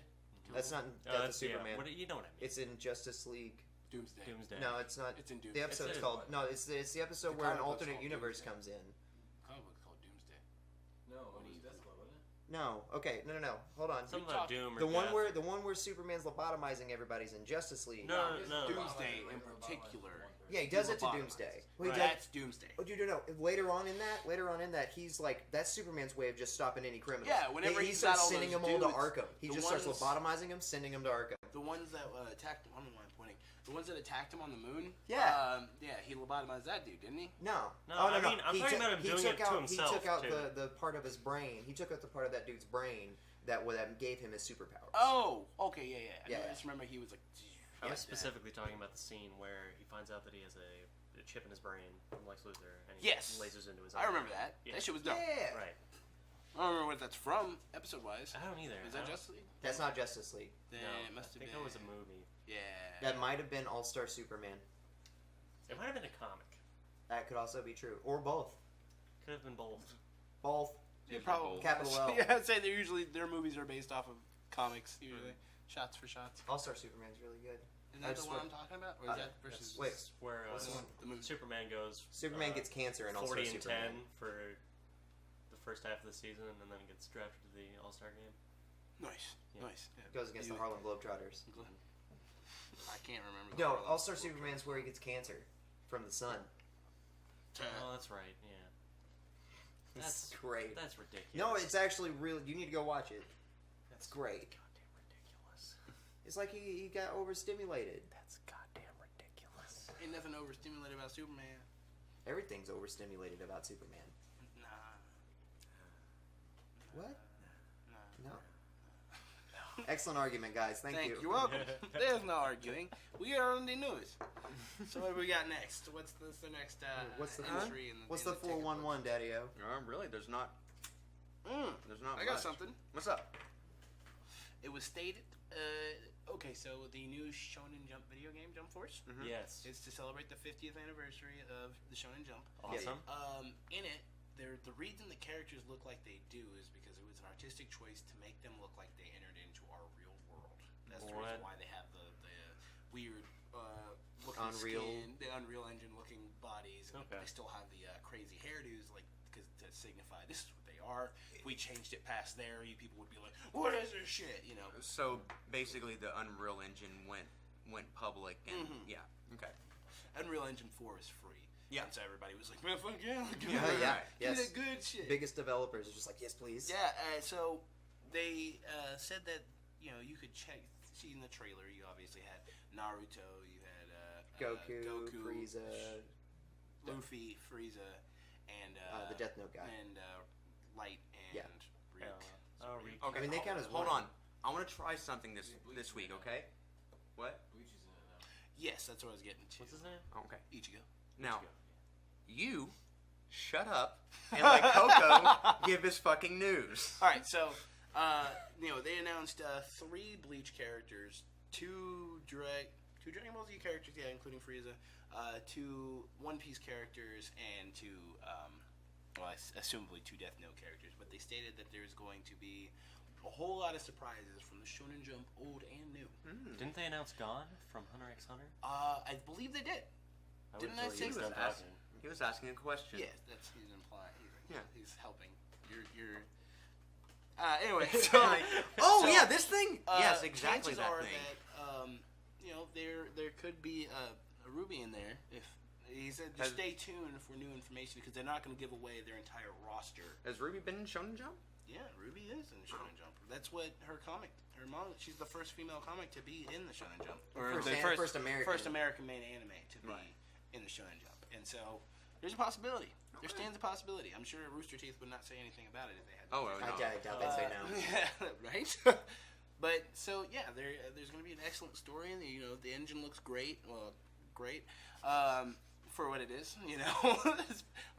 That's not in Oh, Death of that's, yeah. Superman. What, you know what I mean? It's in Justice League. Doomsday. Doomsday. No, it's not. It's in The Doomsday. episode's It's called. No, it's the episode The where an comic book's alternate called universe Doomsday. comes in. Comic book called Doomsday. No, it was Deathstroke, wasn't it? No. Okay. No. Hold on. Something talk- about Doom or The one Death. where Superman's lobotomizing everybody's in Justice League. No. Doomsday in particular. Yeah, he does it to Lobotomized. Doomsday. Well, he does- That's Doomsday. Oh, dude, no. Later on in that, he's like that's Superman's way of just stopping any criminals. Yeah, whenever he he's starts got all sending those them all to dudes, Arkham. He the just starts ones- lobotomizing them, sending them to Arkham. The ones that attacked him, I don't know why I'm pointing. The ones that attacked him on the moon. Yeah. Yeah, he lobotomized that dude, didn't he? No. No, Oh, no, I no. mean, I'm He talking took- about him he doing took it to out- himself, He took out too. the part of his brain. He took out the part of that dude's brain that gave him his superpowers. Oh, okay, yeah. Yeah. I just remember he was like. I was Yeah. specifically talking about the scene where he finds out that he has a chip in his brain from Lex Luthor, and he Yes. lasers into his. I remember that. Yeah. That shit was dope. Yeah. Right. I don't remember what that's from, episode-wise. I don't either. Is I that don't- Justice League? That's not Justice League. Then No, it must I have think been. that was a movie. Yeah. That might have been All-Star Superman. It might have been a comic. That could also be true, or both. Could have been both. Both. Yeah, probably. Capital L. Yeah, I'd say their movies are based off of comics usually, shots for shots. All-Star Superman's really good. Is I that the just one went- I'm talking about, or is that versus? Wait. That's where What's the one? The movie. Superman goes. Superman gets cancer in All-Star 40 and Superman. 10 for the first half of the season, and then gets drafted to the All-Star game. Nice, Yeah. nice. Yeah. Goes against the You- Harlem Globetrotters. I can't remember. No, Harlem All-Star Globetrotters. Superman's where he gets cancer from the sun. Oh, that's right. Yeah. That's great. That's ridiculous. No, it's actually really. You need to go watch it. That's great. goddamn ridiculous. It's like he got overstimulated. That's goddamn ridiculous. Ain't nothing overstimulated about Superman. Everything's overstimulated about Superman. Nah. What? Nah. No. Excellent argument, guys. Thank you. You're welcome. There's no arguing. We are on the news. So what do we got next? What's the next What's the entry in the What's in the ticket 411, Daddy-O? Really, there's not. book? There's not. I got much. something. What's up? It was stated. Okay, so the new Shonen Jump video game, Jump Force, Yes. is to celebrate the 50th anniversary of the Shonen Jump. Awesome. In it, the reason the characters look like they do is because it was an artistic choice to make them look like they entered into our real world. That's the reason why they have the weird looking Unreal. skin, the Unreal Engine looking bodies. And Okay. They still have the crazy hairdos, like to signify this is what they are. If we changed it past there, you people would be like, "What is this shit?" You know. So basically, the Unreal Engine went public, and yeah, okay. Unreal Engine 4 is free. Yeah. And so everybody was like, "Man, fuck yeah, give Yeah, me yeah, that. yes. Give me that good shit." Biggest developers are just like, yes, please. Yeah, so they said that, you could see in the trailer, you obviously had Naruto, you had Goku, Frieza, Luffy, Frieza, and the Death Note guy. and Light and Yeah. Ryuk. Oh, Rick. Okay, I mean, they count as hold one. on. I want to try something this week. Okay. What? Bleach is in it now. Yes, that's what I was getting to. What's his name? Okay. Ichigo. Now, you shut up and let Coco give his fucking news. All right, so they announced 3 Bleach characters, 2 Dragon Ball Z characters, yeah, including Frieza, 2 One Piece characters, and 2, assumably 2 Death Note characters. But they stated that there's going to be a whole lot of surprises from the Shonen Jump, old and new. Didn't they announce Gon from Hunter x Hunter? I believe they did. would Didn't I believe say he's so? done talking. He was asking a question. Yeah, that's he's implying. Yeah. He's helping. You're. Anyway, Oh so, yeah, this thing. Yes, exactly chances that are thing. that there could be a Ruby in there. If he said, just stay tuned for new information because they're not going to give away their entire roster. Has Ruby been in Shonen Jump? Yeah, Ruby is in Shonen Jump. That's what her manga. She's the first female comic to be in the Shonen Jump, First American main anime to be Right. in the Shonen Jump. And so there's a possibility. There stands a possibility. I'm sure Rooster Teeth would not say anything about it if they had. Oh, no. I doubt they'd say no. Yeah, right. But so yeah, there's going to be an excellent story, and the engine looks great. Well, great for what it is. I'm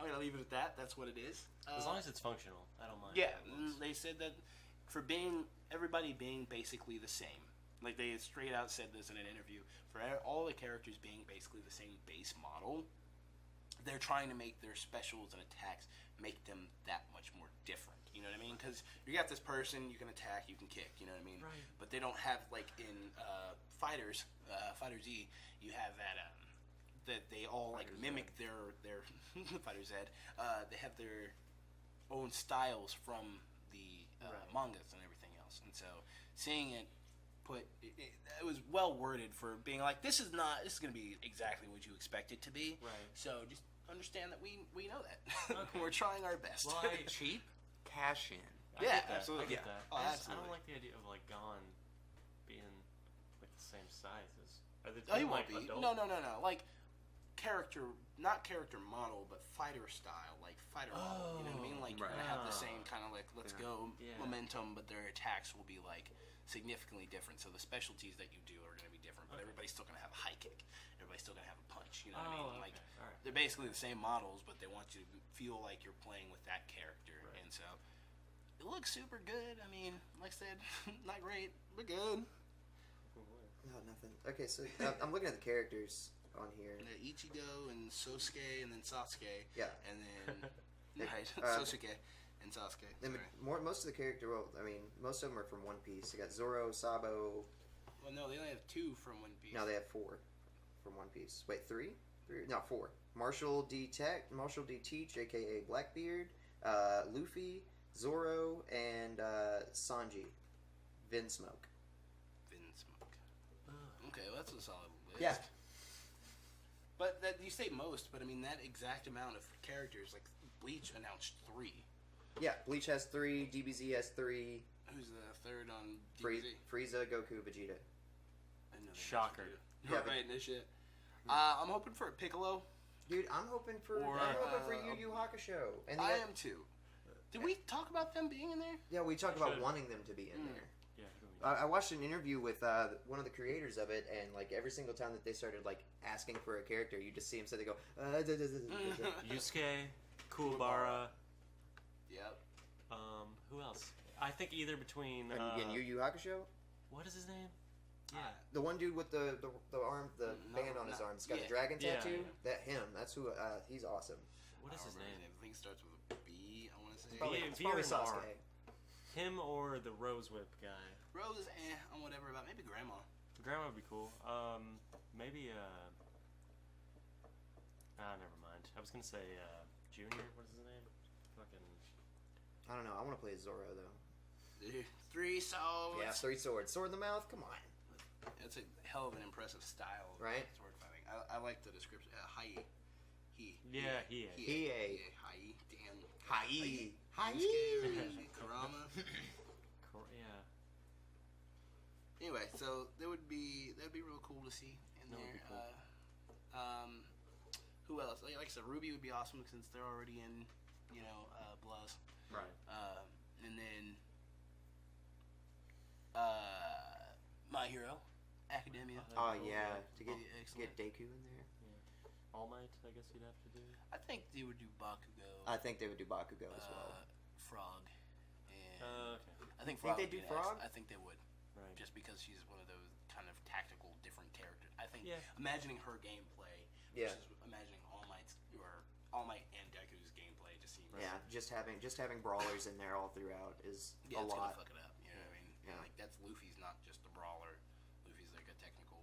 going to leave it at that. That's what it is. As long as it's functional, I don't mind. Yeah, they said that for everybody being basically the same. Like they straight out said this in an interview. For all the characters being basically the same base model, they're trying to make their specials and attacks make them that much more different. You know what I mean? Because you got this person, you can attack, you can kick. You know what I mean? Right. But they don't have like in Fighter Z, you have that they all like mimic their Fighter Z. They have their own styles from the mangas and everything else, and so seeing it it was well worded for being like this is going to be exactly what you expect it to be. Right. So just understand that we know that. We're trying our best. Cheap cash in. I Yeah, get that. absolutely. I get that. Oh, I absolutely. don't like the idea of like Gon being like the same size as. Are they Oh, he doing, won't like, be. adult? No. Like not character model, but fighter style, like fighter model. You know what I mean? Like Right. you're gonna have the same kind of like let's go Yeah. momentum, but their attacks will be like significantly different. So the specialties that you do are going to be different, but everybody's still going to have a high kick. Everybody's still going to have a punch. You know what I mean? Like Alright. they're basically the same models, but they want you to feel like you're playing with that character. Right. And so it looks super good. I mean, like I said, not great, but good. No, nothing. Okay, so I'm looking at the characters on here. Ichigo and Sosuke and then Sasuke. Yeah. And then right, Sosuke and Sasuke. And Sorry. most of the character, well, I mean, most of them are from One Piece. You got Zoro, Sabo. Well, no, they only have 2 from One Piece. No, they have 4 from One Piece. Wait, 3? 3? No, 4. Marshall D. Teach, aka Blackbeard, Luffy, Zoro, and Sanji. Vinsmoke. Vinsmoke. Okay, well, that's a solid list. Yeah. But that you say most, but I mean that exact amount of characters. Like Bleach announced 3. Yeah, Bleach has 3, DBZ has 3, Who's the third on DBZ? Frieza, Goku, Vegeta. I know they Shocker. mentioned it. Yeah, Right, no shit. I'm hoping for a Piccolo. Dude, I'm hoping for Or, Yu Yu Hakusho. And I am too. Did we talk about them being in there? Yeah, we talked about Should. wanting them to be in there. Yeah. who do we- I watched an interview with one of the creators of it, and like every single time that they started like asking for a character, you just see him sit there go. Yusuke, Kuwabara. Yep. Who else? I think either between. And again, Yu Yu Hakusho, What is his name? Yeah. the one dude with the arm, the No, band on his no, arm, he's got yeah. the dragon Yeah, tattoo. yeah. That him. That's who. He's awesome. What is I his don't remember name? I think it starts with a B. I want to say. Probably, V- it's V probably or an R. Sasuke. Him or the Rose Whip guy. Rose, on whatever about maybe Grandma. Grandma would be cool. Maybe. Never mind. I was gonna say Junior. What is his name? Fucking. I don't know. I want to play Zoro though. 3 swords. Yeah, 3 swords, sword in the mouth. Come on. It's a hell of an impressive style of Right. sword fighting. I like the description. Hai. Yeah, he. Hiei. Hai. Damn. Hai. Hai. Yusuke, Kurama. Yeah. Anyway, so that'd be real cool to see in That would there. be cool. Who else? Like I said, Ruby would be awesome since they're already in, Bloods. Right. And then My Hero Academia. Oh yeah, to Be excellent. get Deku in there. All Might, I guess you'd have to do. I think they would do Bakugo. I think they would do Bakugo as well. Frog. And Okay. I think Think Frog. they would be do next. Frog? I think they would. Right. Just because she's one of those kind of tactical, different characters. I think Yeah. imagining her gameplay Yeah. versus imagining All Might and Deku's gameplay just seems Yeah, just having brawlers in there all throughout is yeah, a it's lot. gonna fuck it up. You know what I mean? Yeah. And, like that's Luffy's not just a brawler. Luffy's like a technical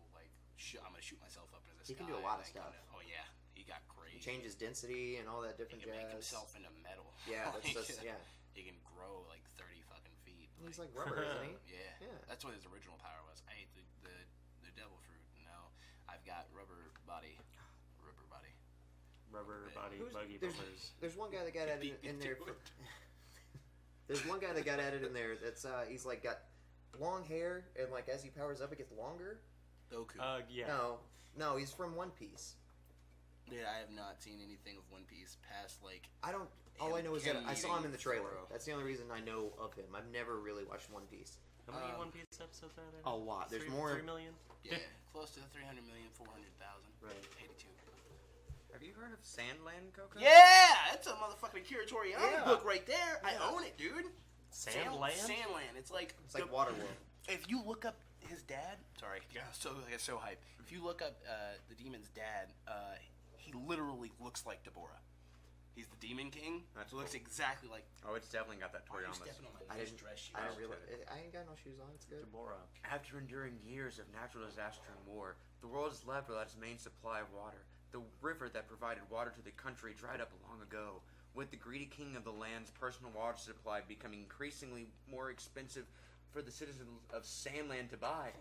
I'm gonna shoot myself up into the He sky. can do a lot of like, stuff. oh yeah, he got crazy. He changes density and all that He different can make jazz. himself into metal. Yeah, Like, that's yeah. He can grow like 30 fucking feet. He's like rubber, isn't he? Yeah. Yeah. That's what his original power was. I ate the devil fruit. Now I've got rubber body. Rubber body Who's- buggy there's- bumpers. There's one guy that got added Beat me in there. to it. There's one guy that got added in there that's he's like got long hair and like as he powers up it gets longer. Goku. Yeah. No, he's from One Piece. Yeah, I have not seen anything of One Piece past like. I don't. All I know is that him I saw him in the trailer. Zoro. That's the only reason I know of him. I've never really watched One Piece. How many Um, One Piece episodes are there? A lot. There's 3 more. 3 million. Yeah, close to 300 million, 400,000. Right. 82. Have you heard of Sandland, Coco? Yeah, that's a motherfucking Kiritori Yeah. book right there. I Yeah. own it, dude. Sandland? Sandland. It's like It's like Waterworld. If you look up his dad, sorry, I get so hype. If you look up the demon's dad, he literally looks like Deborah. He's the Demon King. That's Looks cool. exactly like. Oh, it's definitely got that Why are you Toriyama. stepping on my I nice didn't. dress shoes? I didn't realize. I ain't got no shoes on. It's good. Deborah. After enduring years of natural disaster and war, the world is left without its main supply of water. The river that provided water to the country dried up long ago, with the greedy king of the land's personal water supply becoming increasingly more expensive for the citizens of Sandland to buy.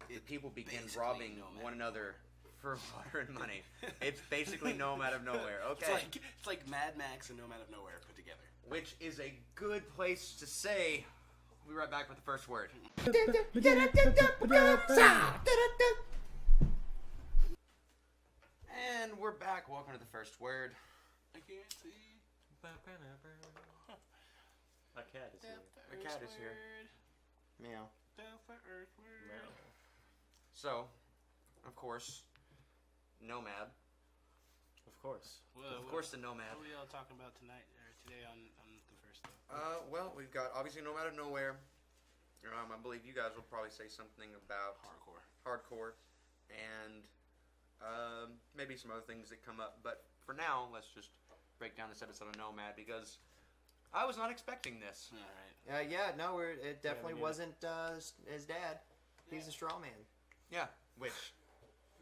The people began basically robbing Nomad. one another for water and money. It's basically Nomad of Nowhere, okay? It's like Mad Max and Nomad of Nowhere put together. Which is a good place to say. We'll be right back with the first word. And we're back. Welcome to the first word. I can't see. A cat is here. The cat is here. Meow. The So, of course, Nomad. Of course. Of course, the Nomad. What are we all talking about tonight or today on the first though? Well, we've got obviously Nomad of Nowhere. I believe you guys will probably say something about hardcore, and maybe some other things that come up. But for now, let's just break down this episode of Nomad because I was not expecting this. All right. It definitely Yeah. wasn't his dad. He's a straw man. Yeah, which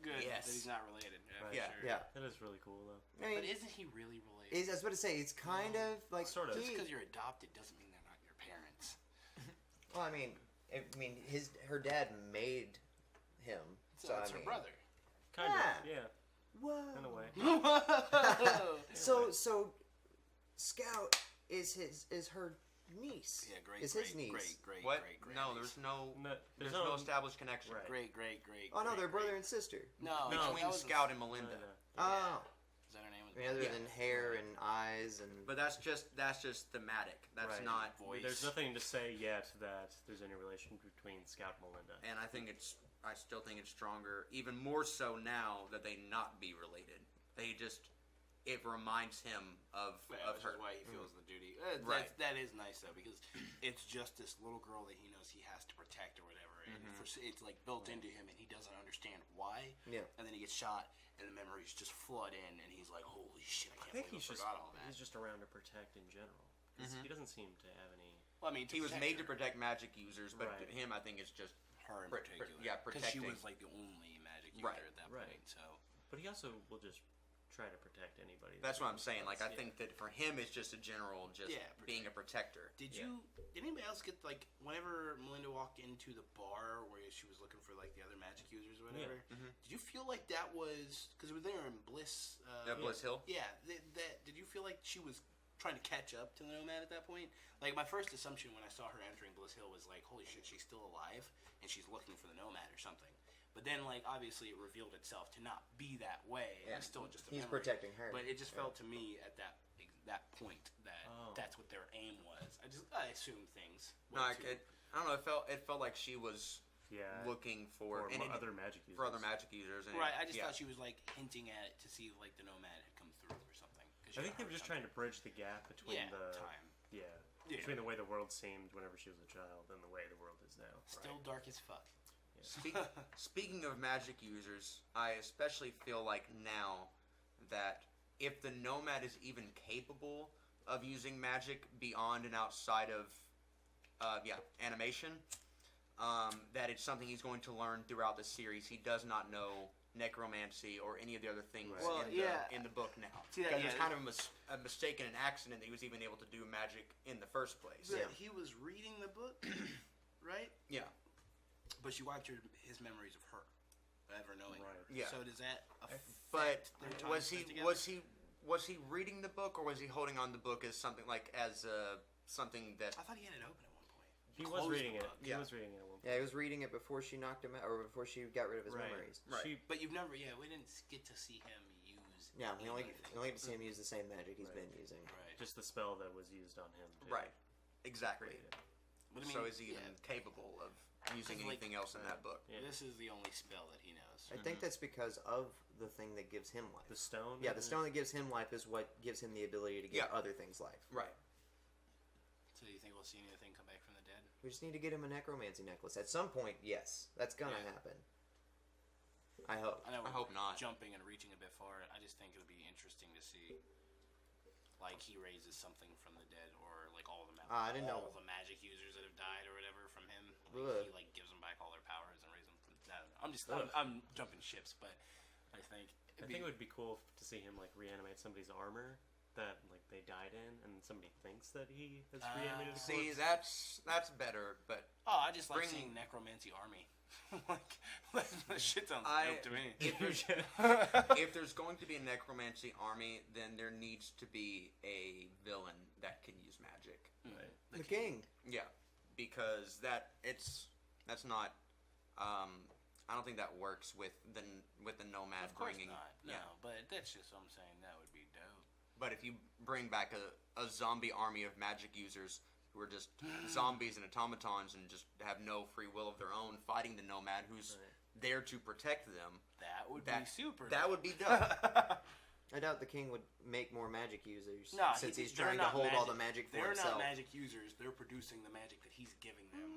Good. Yes. That he's not related. Right. Yeah. For sure. Yeah. That is really cool, though. I mean, But isn't he really related? I was about to say, it's kind of like Sort of. Just because you're adopted doesn't mean they're not your parents. Well, her dad made him. So it's her brother. Kind Yeah. of, yeah, Whoa. in a way. So Scout is her niece. Yeah, great. Is great, his niece. Great. what? Great. No, there's no There's no established connection. Right. Great. Oh no, great, they're brother great. and sister. No, Between that was Scout and Melinda. Oh, Is that her name? I mean, other Yeah. than hair and eyes and. But that's just thematic. That's Right. not. Voice. There's nothing to say yet that there's any relation between Scout and Melinda. And I still think it's stronger, even more so now that they not be related. It reminds him of Which her. is why he feels the duty. Right. That is nice though, because it's just this little girl that he knows he has to protect or whatever, and it's like built into him, and he doesn't understand why. Yeah. And then he gets shot, and the memories just flood in, and he's like, "Holy shit! I I can't think believe he's I just forgot all that." he's just around to protect in general. 'Cause he doesn't seem to have any. Well, I mean, He was protect made to her. protect magic users, but Right. him, I think, is just her in Pr- particular. yeah, because she protecting. was like the only magic user Right, at that right. point. So But he also will just try to protect anybody. That's that what he I'm saying. Like, I yeah. think that for him, it's just a general, just Yeah, being a protector. Did Yeah. anybody else get like whenever Melinda walked into the bar where she was looking for like the other magic users or whatever? Did you feel like that was because we were there in Bliss? Bliss Hill. Yeah. Did you feel like she was trying to catch up to the Nomad at that point? Like my first assumption when I saw her entering Bliss Hill was like, holy shit, she's still alive and she's looking for the Nomad or something. But then, like, obviously, it revealed itself to not be that way. Yeah. It's still just a He's memory. protecting her. But it just felt to me at that point that that's what their aim was. I assume things. No, I don't know. It felt like she was Yeah. looking for other magic users. for other magic users. And Right, I just yeah. thought she was like hinting at it to see if like the Nomad had come through or something. I think they were just trying to bridge the gap between the time. Yeah, Yeah. between the way the world seemed whenever she was a child and the way the world is now. Still dark as fuck. Speaking of magic users, I especially feel like now that if the Nomad is even capable of using magic beyond and outside of, animation, that it's something he's going to learn throughout the series. He does not know necromancy or any of the other things Right. Well, in the book now. See that- Because yeah. it's kind of a mistake and an accident that he was even able to do magic in the first place. But he was reading the book, right? Yeah. But she wiped his memories of her, ever knowing her. Right. Yeah. So does that affect But their time was spent he together? was he reading the book or was he holding on the book as something like something that I thought he had it open at one point. He was Closed reading the it. book. He Yeah. was reading it at one point. Yeah, he was reading it before she knocked him out, or before she got rid of his Right. memories. Right. She, But you've never, we didn't get to see him use. Yeah, we only anything. get to see him use the same magic he's been using. Right. just the spell that was used on him. Too. right exactly. Yeah. But I mean, So is he yeah, even capable of using 'Cause, like, anything else in that book? Yeah. This is the only spell that he knows. I think that's because of the thing that gives him life. The stone. Yeah, the stone that gives him life is what gives him the ability to give Yeah. other things life. Right. So do you think we'll see anything come back from the dead? We just need to get him a necromancy necklace. At some point, yes. That's gonna Yeah. happen. I hope. I know. I hope not. Jumping and reaching a bit far. I just think it would be interesting to see, like, he raises something from the dead, or like all the I didn't know. all the magic users that have died or whatever from him. Ugh. Like, he like gives them back all their powers and raises them from. I don't know. I'm jumping ships, but I think I think it would be cool to see him like reanimate somebody's armor that like they died in, and somebody thinks that he has reanimated a See, corpse. that's better, but I just like bring- seeing necromancy army. Like that shit sounds I- dope to me. if there's going to be a necromancy army, then there needs to be a villain that can use magic. Right. The king. Yeah, because that's not. I don't think that works with the Nomad Of course bringing. not. No, Yeah. but that's just what I'm saying. That would be dope. But if you bring back a zombie army of magic users who are just zombies and automatons and just have no free will of their own, fighting the Nomad, who's there to protect them. That would be super. That would be dope. I doubt the king would make more magic users No, since he's they're trying to not hold all the magic for They're himself. not magic users. They're producing the magic that he's giving them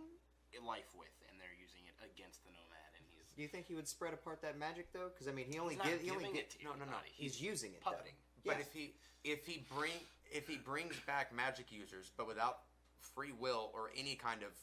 in life with, and they're using it against the Nomad. And he's Do you think he would spread apart that magic though? Because I mean, he only not gives. giving it to no. anybody. He's using it puppeting. though. But Yeah. if he brings back magic users, but without free will or any kind of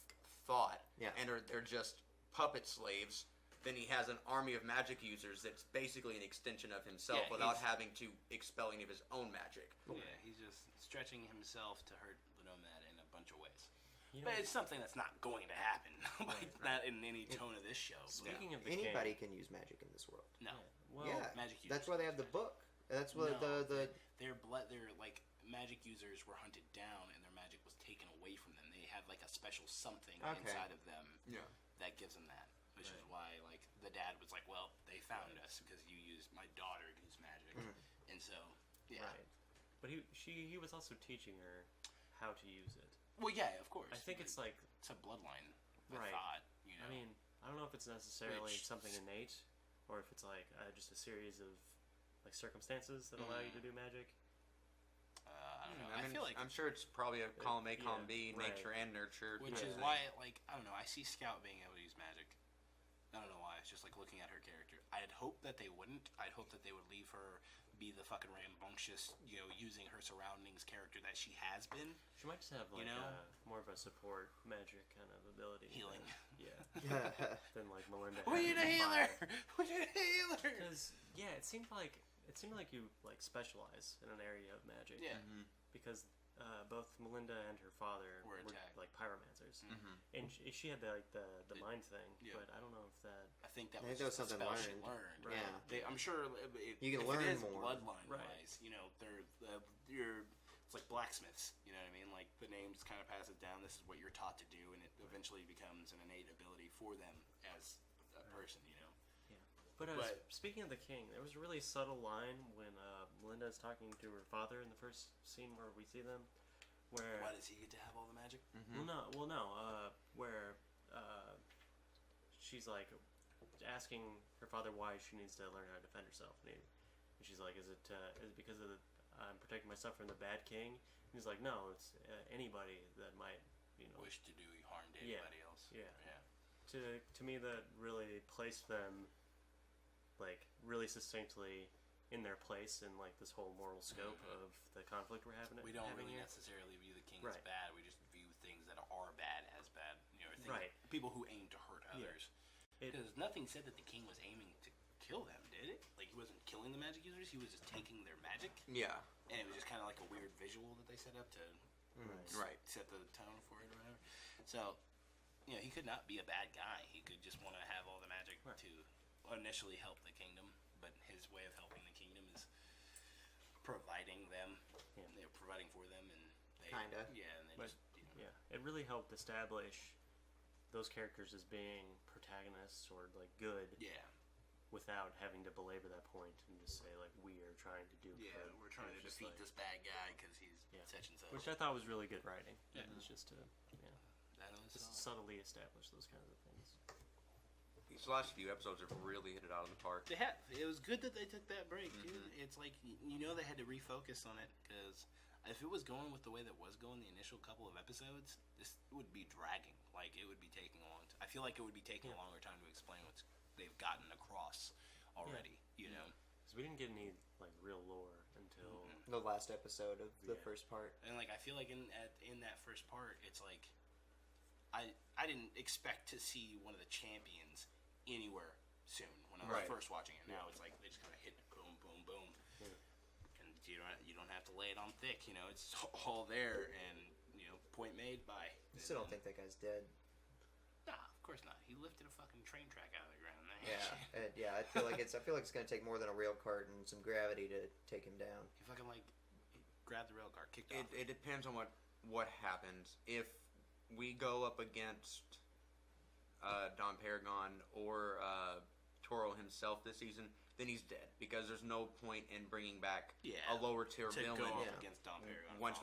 thought, Yeah. and they're just puppet slaves, then he has an army of magic users that's basically an extension of himself Yeah, without he's- having to expel any of his own magic. Yeah, he's just stretching himself to hurt the Nomad in a bunch of ways. You know, But it's something that's not going to happen. Like, not in any tone of this show. speaking of the Anybody king, can use magic in this world. No. well, yeah, magic users. that's why they have the book. That's what No, the Their like magic users were hunted down and their magic was taken away from them. They have like a special something Okay. inside of them Yeah. that gives them that. Which is why like the dad was like, well, they found us because you used my daughter to use magic, and so yeah. right? But he was also teaching her how to use it. Well, yeah, of course. I think it's like, it's a bloodline. I Right. thought, you know. I mean, I don't know if it's necessarily Which- something innate, or if it's like just a series of like circumstances that allow you to do magic. I don't know. I I mean, feel like I'm sure it's probably a column A, column B, right. nature and nurture. which kind is of why, thing. like, I don't know. I see Scout being able to use magic. I don't know why. It's just like looking at her character. I'd hope that they wouldn't. I'd hope that they would leave her be the fucking rambunctious, using her surroundings character that she has been. She might just have like know? more of a support magic kind of ability. Healing. Yeah. Than like Melinda. We need a having healer. fire. We need a healer. Because it seemed like you like specialize in an area of magic. Yeah. Because both Melinda and her father Were were attacked. like pyromancers, and she had the mind thing. Yeah. But I don't know if that. I think that I was think that was just a something spell she learned. learned. Yeah. I'm sure You can if learn it is more. bloodline Right. wise. It's like blacksmiths. You know what I mean? Like the name just kind of passes down. This is what you're taught to do, and it eventually becomes an innate ability for them as a person. But, But- speaking of the king, there was a really subtle line when Melinda is talking to her father in the first scene where we see them, where Why does he get to have all the magic? where she's like asking her father why she needs to learn how to defend herself, and she's like, "Is it because of I'm protecting myself from the bad king?" And he's like, "No, it's anybody that might Wish to do harm to Yeah. anybody else. Yeah. To me that really placed them like really succinctly in their place in like this whole moral scope of the conflict we're having. We don't having really here. necessarily view the king as Right. bad. We just view things that are bad as bad. Right. People who aim to hurt others. It- Because nothing said that the king was aiming to kill them, did it? Like he wasn't killing the magic users. He was just taking their magic, Yeah. and it was just kind of like a weird visual that they set up to Right. set the tone for it or whatever. So, he could not be a bad guy. He could just want to have all the magic Right. to initially help the kingdom, but his way of helping the kingdom is providing them, providing for them, and they Kinda. yeah, and they But- just Yeah, it really helped establish those characters as being protagonists or like good yeah, without having to belabor that point and just say like we are trying to do good. we're trying to It's just defeat like- this bad guy because he's Yeah. such and such. which I thought was really good writing. Yeah. It was just to that was just solid. subtly establish those kinds of things. These last few episodes have really hit it out of the park. They had. It was good that they took that break, dude. It's like they had to refocus on it because if it was going with the way that was going the initial couple of episodes, this would be dragging. Like it would be taking a long time. I feel like it would be taking a longer time to explain what they've gotten across already. Because we didn't get any like real lore until the last episode of the Yeah. first part. And like I feel like in that first part, it's like I didn't expect to see one of the champions anywhere soon when I was Right. first watching it. Now it's like they just kind of hit boom, boom, boom, and you don't have to lay it on thick. It's all there, and point made. Bye. I still don't think that guy's dead. Nah, of course not. He lifted a fucking train track out of the ground. Yeah, I feel like it's going to take more than a rail cart and some gravity to take him down. He fucking grabbed the rail car, kicked It, off. it depends on what happens. If we go up against Don Paragon or Toro himself this season, then he's dead because there's no point in bringing back Yeah, a lower tier to villain go up Yeah. against Dom Paragon. once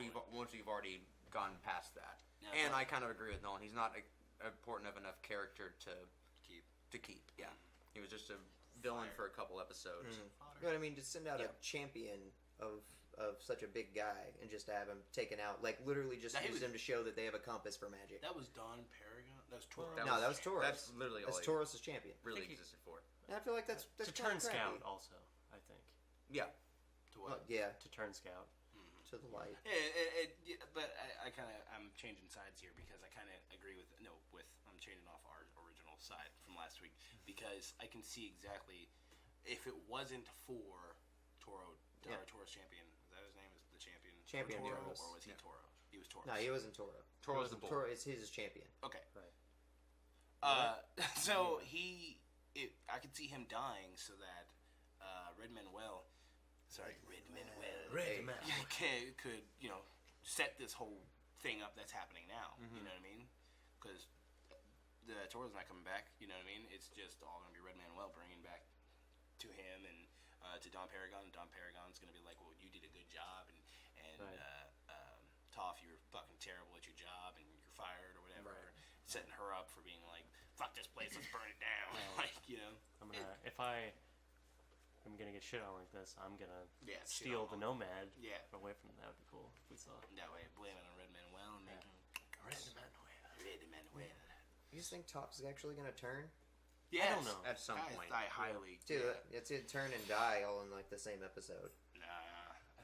we've already gone past that. Yeah, And but- I kind of agree with Nolan. He's not important of enough character to keep. Yeah, he was just a villain for a couple episodes. You know what I mean? To send out a champion of such a big guy and just to have him taken out, like literally just use him to show that they have a compass for magic. That was Don Paragon. That was Toro. No, that was Tauros. That's literally all That's he Tauros' champion. really I think existed for. And I feel like that's to kinda turn scout crappy. also, I think. Yeah, To Oh, what? yeah, To turn scout. to the light. Yeah, but I'm changing sides here because I kind of agree with I'm changing off our original side from last week because I can see exactly if it wasn't for Toro's champion. Is that his name? Is the champion? Champion Toro, Tauros. or was he Yeah. Toro? He was Toro. No, he wasn't Toro. Toro's the bull. Toro is his champion. Okay. Right. So I could see him dying so that Red Manuel could set this whole thing up that's happening now. You know what I mean? Because the Toro's not coming back. You know what I mean? It's just all gonna be Red Manuel bringing back to him and to Don Paragon. And Don Paragon's gonna be like, "Well, you did a good job," and Right. Toph, you're fucking terrible at your job and you're fired or whatever. Right. Setting her up for being like, "Fuck this place, let's burn it down." I'm gonna if I'm gonna get shit on like this, I'm gonna Yeah, shit steal on the Nomad Yeah. away from them. That would be cool if we saw. That way, blame it on Red Manuel and make him Red Manuel. You just think Top's actually gonna turn? Yes. I don't know. at some point. I highly. Dude, it's a turn and die all in like the same episode. Nah.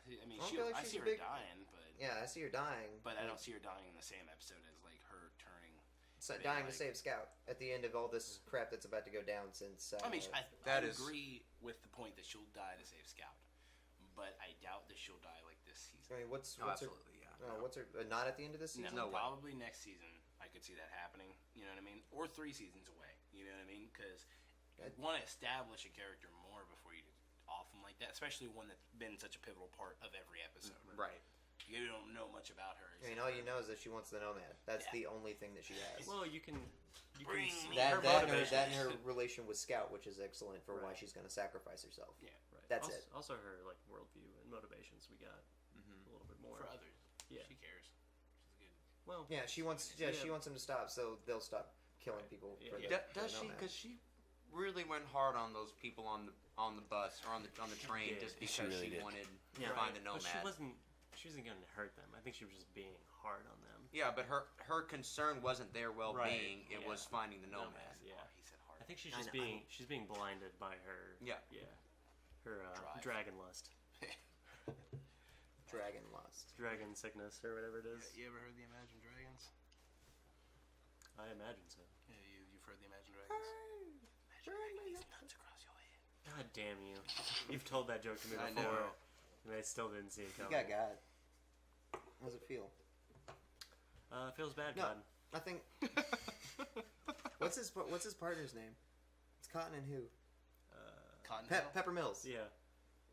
I mean, I feel like I she's see a her big- dying, Yeah, I see her dying. but I don't see her dying in the same episode as like her turning. So being dying like- to save Scout at the end of all this crap that's about to go down since. I mean, I That is- agree with the point that she'll die to save Scout, but I doubt that she'll die like this season. I mean, what's Oh, her? absolutely, yeah. What's her? Not at the end of this season. No way. Probably next season. I could see that happening. You know what I mean? Or 3 seasons away. You know what I mean? Because you want to establish a character more before you off them like that, especially one that's been such a pivotal part of every episode. Right. You don't know much about her. I mean, all you know is that she wants the Nomad. That's Yeah. the only thing that she has. Well, you can Bring see me that, her that, and her, motivation. that and her relation with Scout, which is excellent for why Right. she's going to sacrifice herself. Yeah. Right. That's also, it. Also, her like worldview and motivations we got a little bit more. For others. Yeah. She cares. She's good. Well, Yeah, she wants. Yeah, she Yeah. wants him to stop, so they'll stop killing people. Yeah. For the, Yeah. for Does the she? Nomad. Because she really went hard on those people on the bus or on the train did. just She because really she did. wanted to right. find the But Nomad. she wasn't going to hurt them. I think she was just being hard on them. Yeah, but her concern wasn't their well-being; Right, it yeah. was finding the Nomad. Yeah. He said hard. I think she's I just know. being blinded by her. Yeah. Her Drive. dragon lust, Dragon Lust. dragon sickness, or whatever it is. You ever heard the Imagine Dragons? I imagine so. Yeah, you've heard the Imagine Dragons. Nuts across your head. God damn you! You've told that joke to me I before, know. and I still didn't see it You coming. got. How does it feel? It feels bad, No. God. I think. What's his partner's name? It's Cotton and who? Cotton Hill? Pepper Mills. Yeah,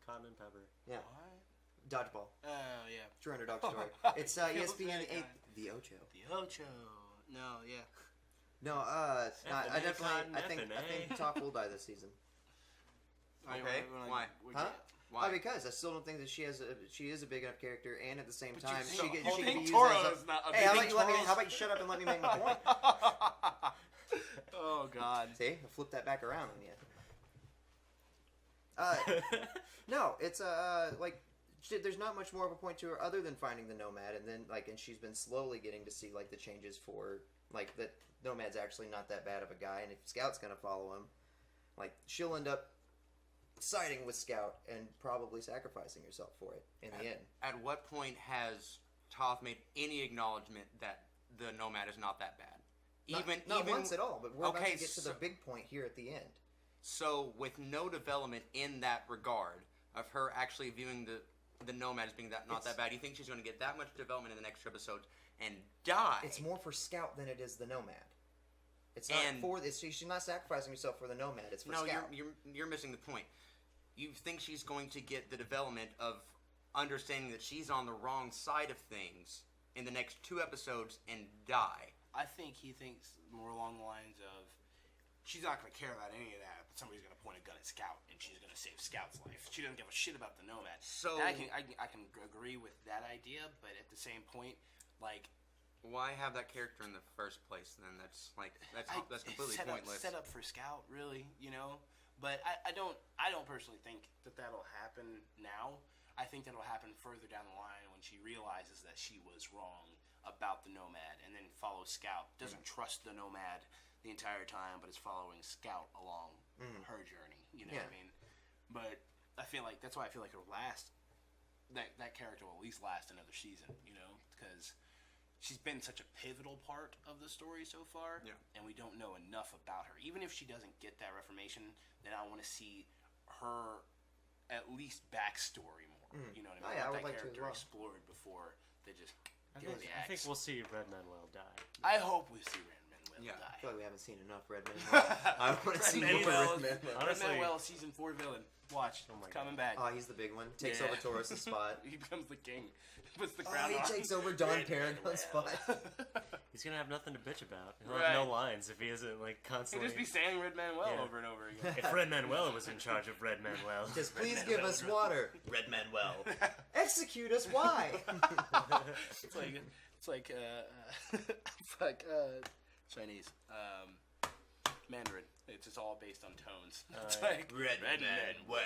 Cotton and Pepper. Yeah. What? Dodgeball. Oh, yeah. True Underdog Story. It's Feels ESPN very 8. kind. The Ocho. The Ocho. No, yeah. No, it's not. I FNA, definitely. Cotton, I think FNA. Top will die this season. Okay, why? Huh? Why? Oh, because I still don't think that she is a big enough character, and at the same But time, you she think could Hulk be Hogan used Toro as a. is not a Hey, big how about you let me? Toro's- How about you shut up and let me make my point? Oh, God. See, I flipped that back around on you. No, it's like there's not much more of a point to her other than finding the Nomad, and then and she's been slowly getting to see the changes for that Nomad's actually not that bad of a guy, and if Scout's gonna follow him, she'll end up siding with Scout and probably sacrificing herself for it in the end. At what point has Toph made any acknowledgement that the Nomad is not that bad? Not once at all, but we're about Okay, to get to the big point here at the end. So, with no development in that regard of her actually viewing the Nomad as being not that bad, you think she's going to get that much development in the next episodes and die? It's more for Scout than it is the Nomad. It's not And- for this. She's not sacrificing herself for the Nomad. It's for No, Scout. you're missing the point. You think she's going to get the development of understanding that she's on the wrong side of things in the next 2 episodes and die. I think he thinks more along the lines of she's not going to care about any of that, but somebody's going to point a gun at Scout, and she's going to save Scout's life. She doesn't give a shit about the Nomad. So- And I can agree with that idea, but at the same point, Like, Why have that character in the first place? Then that's completely pointless. Set up for Scout, really, you know. But I don't personally think that'll happen now. I think that'll happen further down the line when she realizes that she was wrong about the Nomad, and then follows Scout. Doesn't trust the Nomad the entire time, but is following Scout along her journey. You know what I mean? But I feel like that's why I feel like it'll last. That character will at least last another season. You know, because she's been such a pivotal part of the story so far, and we don't know enough about her. Even if she doesn't get that reformation, then I want to see her at least backstory more. You know what I mean? I would that like to as character well. explored before they just I give her think, the I think axe. we'll see Red Manuel die. I hope we see Red Manuel Yeah. I die. feel like we haven't seen enough Red Man. I want to see more Red Man. Red Honestly- Manuel, season 4 villain. Watch, Oh my it's coming back. Oh, he's the big one. Takes Yeah. over Taurus' spot. He becomes the king. Puts the Oh, crown he on. takes over Don Red Paragon's Manuel. spot. He's gonna have nothing to bitch about. He'll Right. have no lines if he isn't like He'll constantly. just be saying Red Manuel Yeah. over and over again. If Red Manuel was in charge of Red Manuel, Just please give us water. Red Manuel. Execute us. Why? It's like Chinese. Mandarin. It's just all based on tones. It's yeah. like Red Manuel.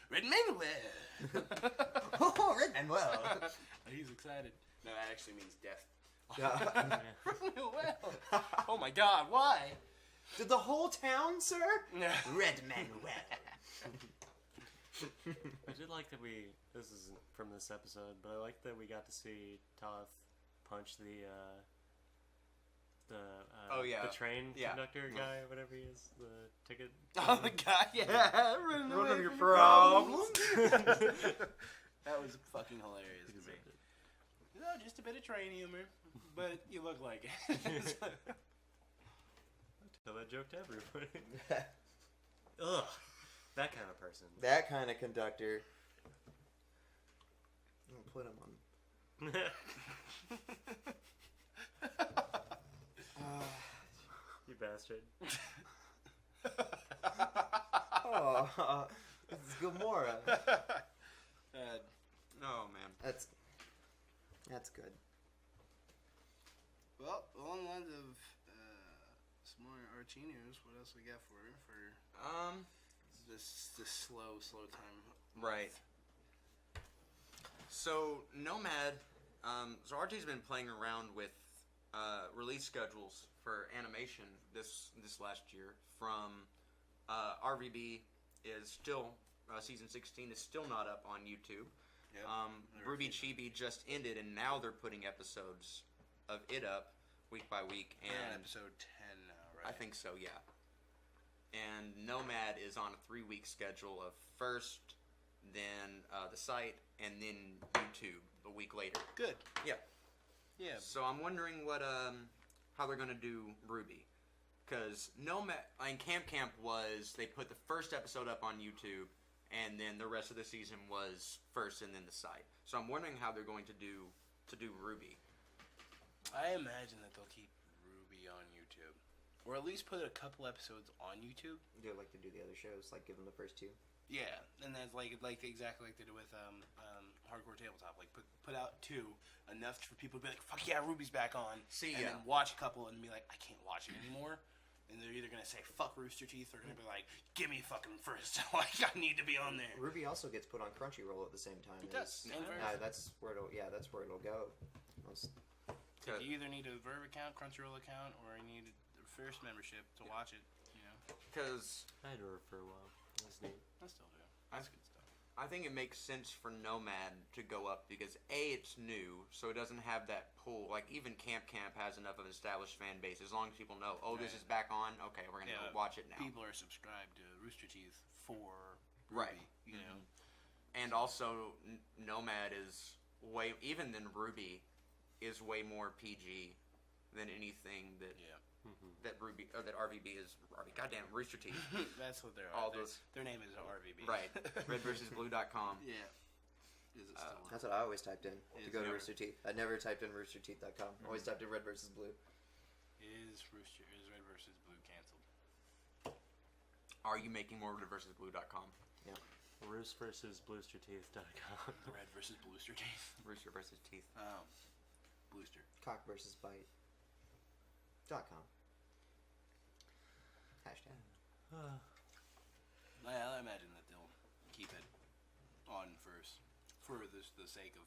Red Manuel. Oh, Red Manuel. He's excited. No, that actually means death. Yeah. Manuel. Oh my God! Why? Did the whole town, sir? Red Manuel. I did like that we. This isn't from this episode, but I like that we got to see Toth punch the Oh, yeah. the train Yeah. conductor guy, or whatever he is, the ticket. Oh, the guy. Yeah. Run One away of your from problems. That was fucking hilarious to me. No, just a bit of train humor, but you look like it. Tell that joke to everybody. Ugh, that kind of person. That kind of conductor. I'll put him on. You bastard. Oh, it's Gamora. Oh man. That's good. Well, along the lines of some more Archie news, what else we got for this slow time? Right. So Nomad, so Archie's been playing around with release schedules for animation this last year. From RVB is still season 16 is still not up on YouTube. Yep. Ruby Chibi just ended, and now they're putting episodes of it up week by week. We're on And episode 10 now, right? I think so, yeah. And Nomad is on a 3-week schedule of first, then the site, and then YouTube a week later. Good. Yeah. Yeah. So I'm wondering what how they're gonna do Ruby, because Nomad and Camp was they put the first episode up on YouTube, and then the rest of the season was first and then the site. So I'm wondering how they're going to do Ruby. I imagine that they'll keep Ruby on YouTube, or at least put a couple episodes on YouTube. Do like to do the other shows, like give them the first 2. Yeah, and that's like exactly like they did with Hardcore Tabletop. Like put out 2, enough for people to be like, "Fuck yeah, Ruby's back on." See, and yeah. then watch a couple and be like, "I can't watch it anymore." And they're either gonna say "fuck Rooster Teeth" or gonna be like, "Give me fucking first." Like I need to be on there. Ruby also gets put on Crunchyroll at the same time. It does. And That's where it'll go. Most- So you either need a Verve account, Crunchyroll account, or you need the first membership to watch it. You know, Because I had to read for a while. That was neat. I still do. That's good stuff. I think it makes sense for Nomad to go up because A, it's new, so it doesn't have that pull. Like even Camp has enough of an established fan base. As long as people know, oh, this Right. is back on. Okay, we're gonna go watch it now. People are subscribed to Rooster Teeth for Right. Ruby, you know. And also, Nomad is even than Ruby, is way more PG than anything that Yeah. that Ruby or that RVB is. Goddamn, Rooster Teeth. That's what they're. All Their- those- Their name is RVB. Right. RedVersusBlue.com. Yeah. Is it still? That's what I always typed in to Is go to never- Rooster Teeth. I never typed in roosterteeth.com. Always typed in Red versus Blue. Is Red versus Blue canceled? Are you making more RedVersusBlue.com? Roos versus BloosterTeeth.com. Red versus Bluester Teeth. Rooster versus Teeth. Oh. Booster. Cock versus bite.com. Hashtag. I imagine that they'll keep it on first for the sake of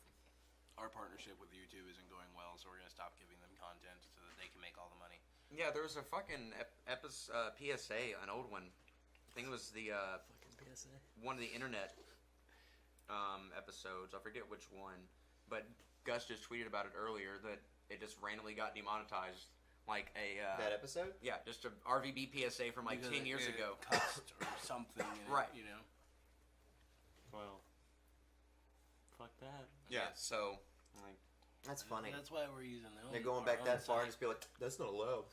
our partnership with YouTube isn't going well, so we're gonna stop giving them content so that they can make all the money. Yeah, there was a fucking PSA, an old one. I think it was the Fucking PSA. one of the internet episodes. I forget which one, but Gus just tweeted about it earlier that it just randomly got demonetized. Like That episode? yeah, just a RVB PSA from like Because 10 years it ago. cussed or something. In it, Right. You know. Well, fuck that. Yeah, so like That's funny. That's why we're using the. They're going back that far and just be like, that's not allowed.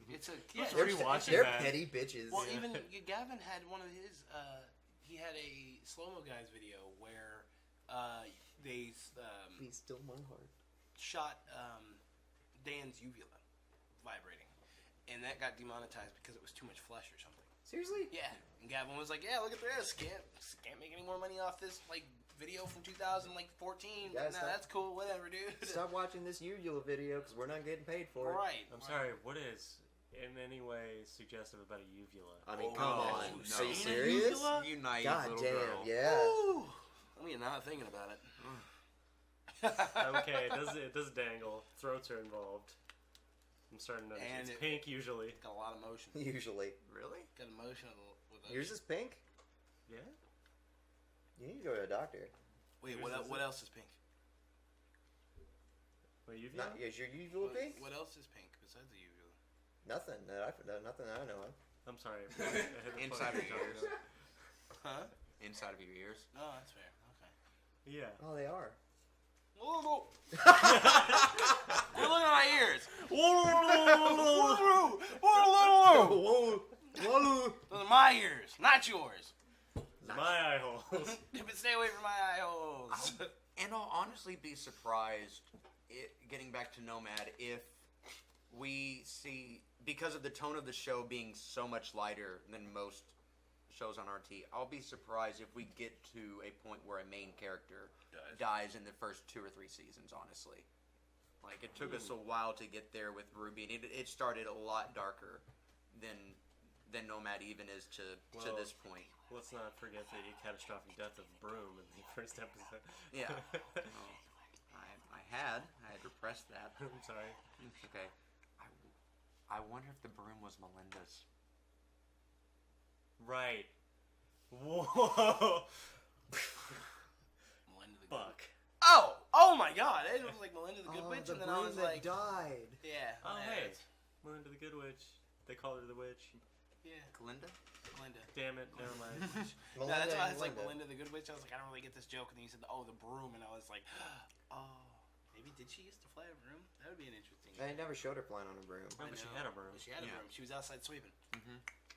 It's a They're, Rewatching they're that. petty bitches. Well, even Gavin had one of his. He had a slow mo guys video where they Be still my heart. shot Dan's uvula vibrating, and that got demonetized because it was too much flesh or something. Seriously? Yeah, and Gavin was like, "Yeah, look at this. Can't make any more money off this like video from 2014. Yeah, Nah, that's cool. Whatever, dude." Stop watching this uvula video because we're not getting paid for it. Right. I'm sorry, what is in any way suggestive about a uvula? I mean, Oh, come no. on. No. Are you Seen a serious? uvula? you naive God little damn, girl. yeah. Woo! I mean, not thinking about it. Okay, it does dangle. Throats are involved. I'm starting to notice. And It's it- pink usually. Got a lot of motion. Usually. Really? Got emotion with Yours is pink? Yeah. You need to go to a doctor. Wait, Yours is what else is pink? Wait, uvula? Not, is your uvula pink? What else is pink besides the uvula? Nothing. Nothing that I know of. I'm sorry. Inside of your ears. Huh? Inside of your ears. No, that's fair. Okay. Yeah. Oh, they are. Whoa! You're looking at my ears. Those are my ears, not yours. My eye holes. But stay away from my eye holes. And I'll honestly be surprised, getting back to Nomad, if we see, because of the tone of the show being so much lighter than most shows on RT, I'll be surprised if we get to a point where a main character dies in the first 2 or 3 seasons, honestly. Like, it took us a while to get there with Ruby, and it started a lot darker than Nomad even is to Well, this point. Let's not forget the catastrophic death of Broom in the first episode. Yeah. Well, I had repressed that. I'm sorry. It's okay. I wonder if the broom was Melinda's. Right. Whoa. Melinda the Fuck. Oh my God! It was like Melinda the Good Witch, the and then I was broom that like, died. yeah. Oh, yeah, hey. it's- Melinda the Good Witch. They call her the witch. Yeah, Glinda? Melinda. Damn it. Never mind. No, that's why I was like Melinda. Melinda the Good Witch. I was like, I don't really get this joke, and then you said, "Oh, the broom," and I was like, "Oh, maybe did she used to fly a broom? That would be an interesting." I never showed her flying on a broom. Oh, but she had a broom. She had a Yeah. broom. She was outside sweeping.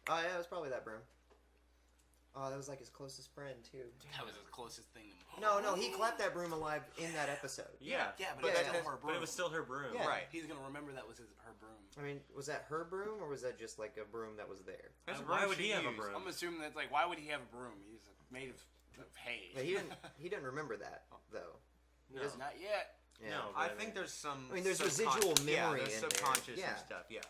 Oh, yeah, it was probably that broom. Oh, that was like his closest friend, too. That was the closest thing to. No, he clapped that broom alive in that episode. Yeah. Yeah, but Yeah, it was yeah. still her broom. But it was still her broom. Yeah. Right. He's gonna remember that was her broom. I mean, was that her broom, or was that just like a broom that was there? That's a Why broom would she he have a used. broom? I'm assuming that's like, why would he have a broom? He's made of hay. But he didn't remember that, though. No. Not yet. Yeah. No. I think there's some. I mean, there's subcon- residual memory there's in there. subconscious Yeah. and stuff. Yeah.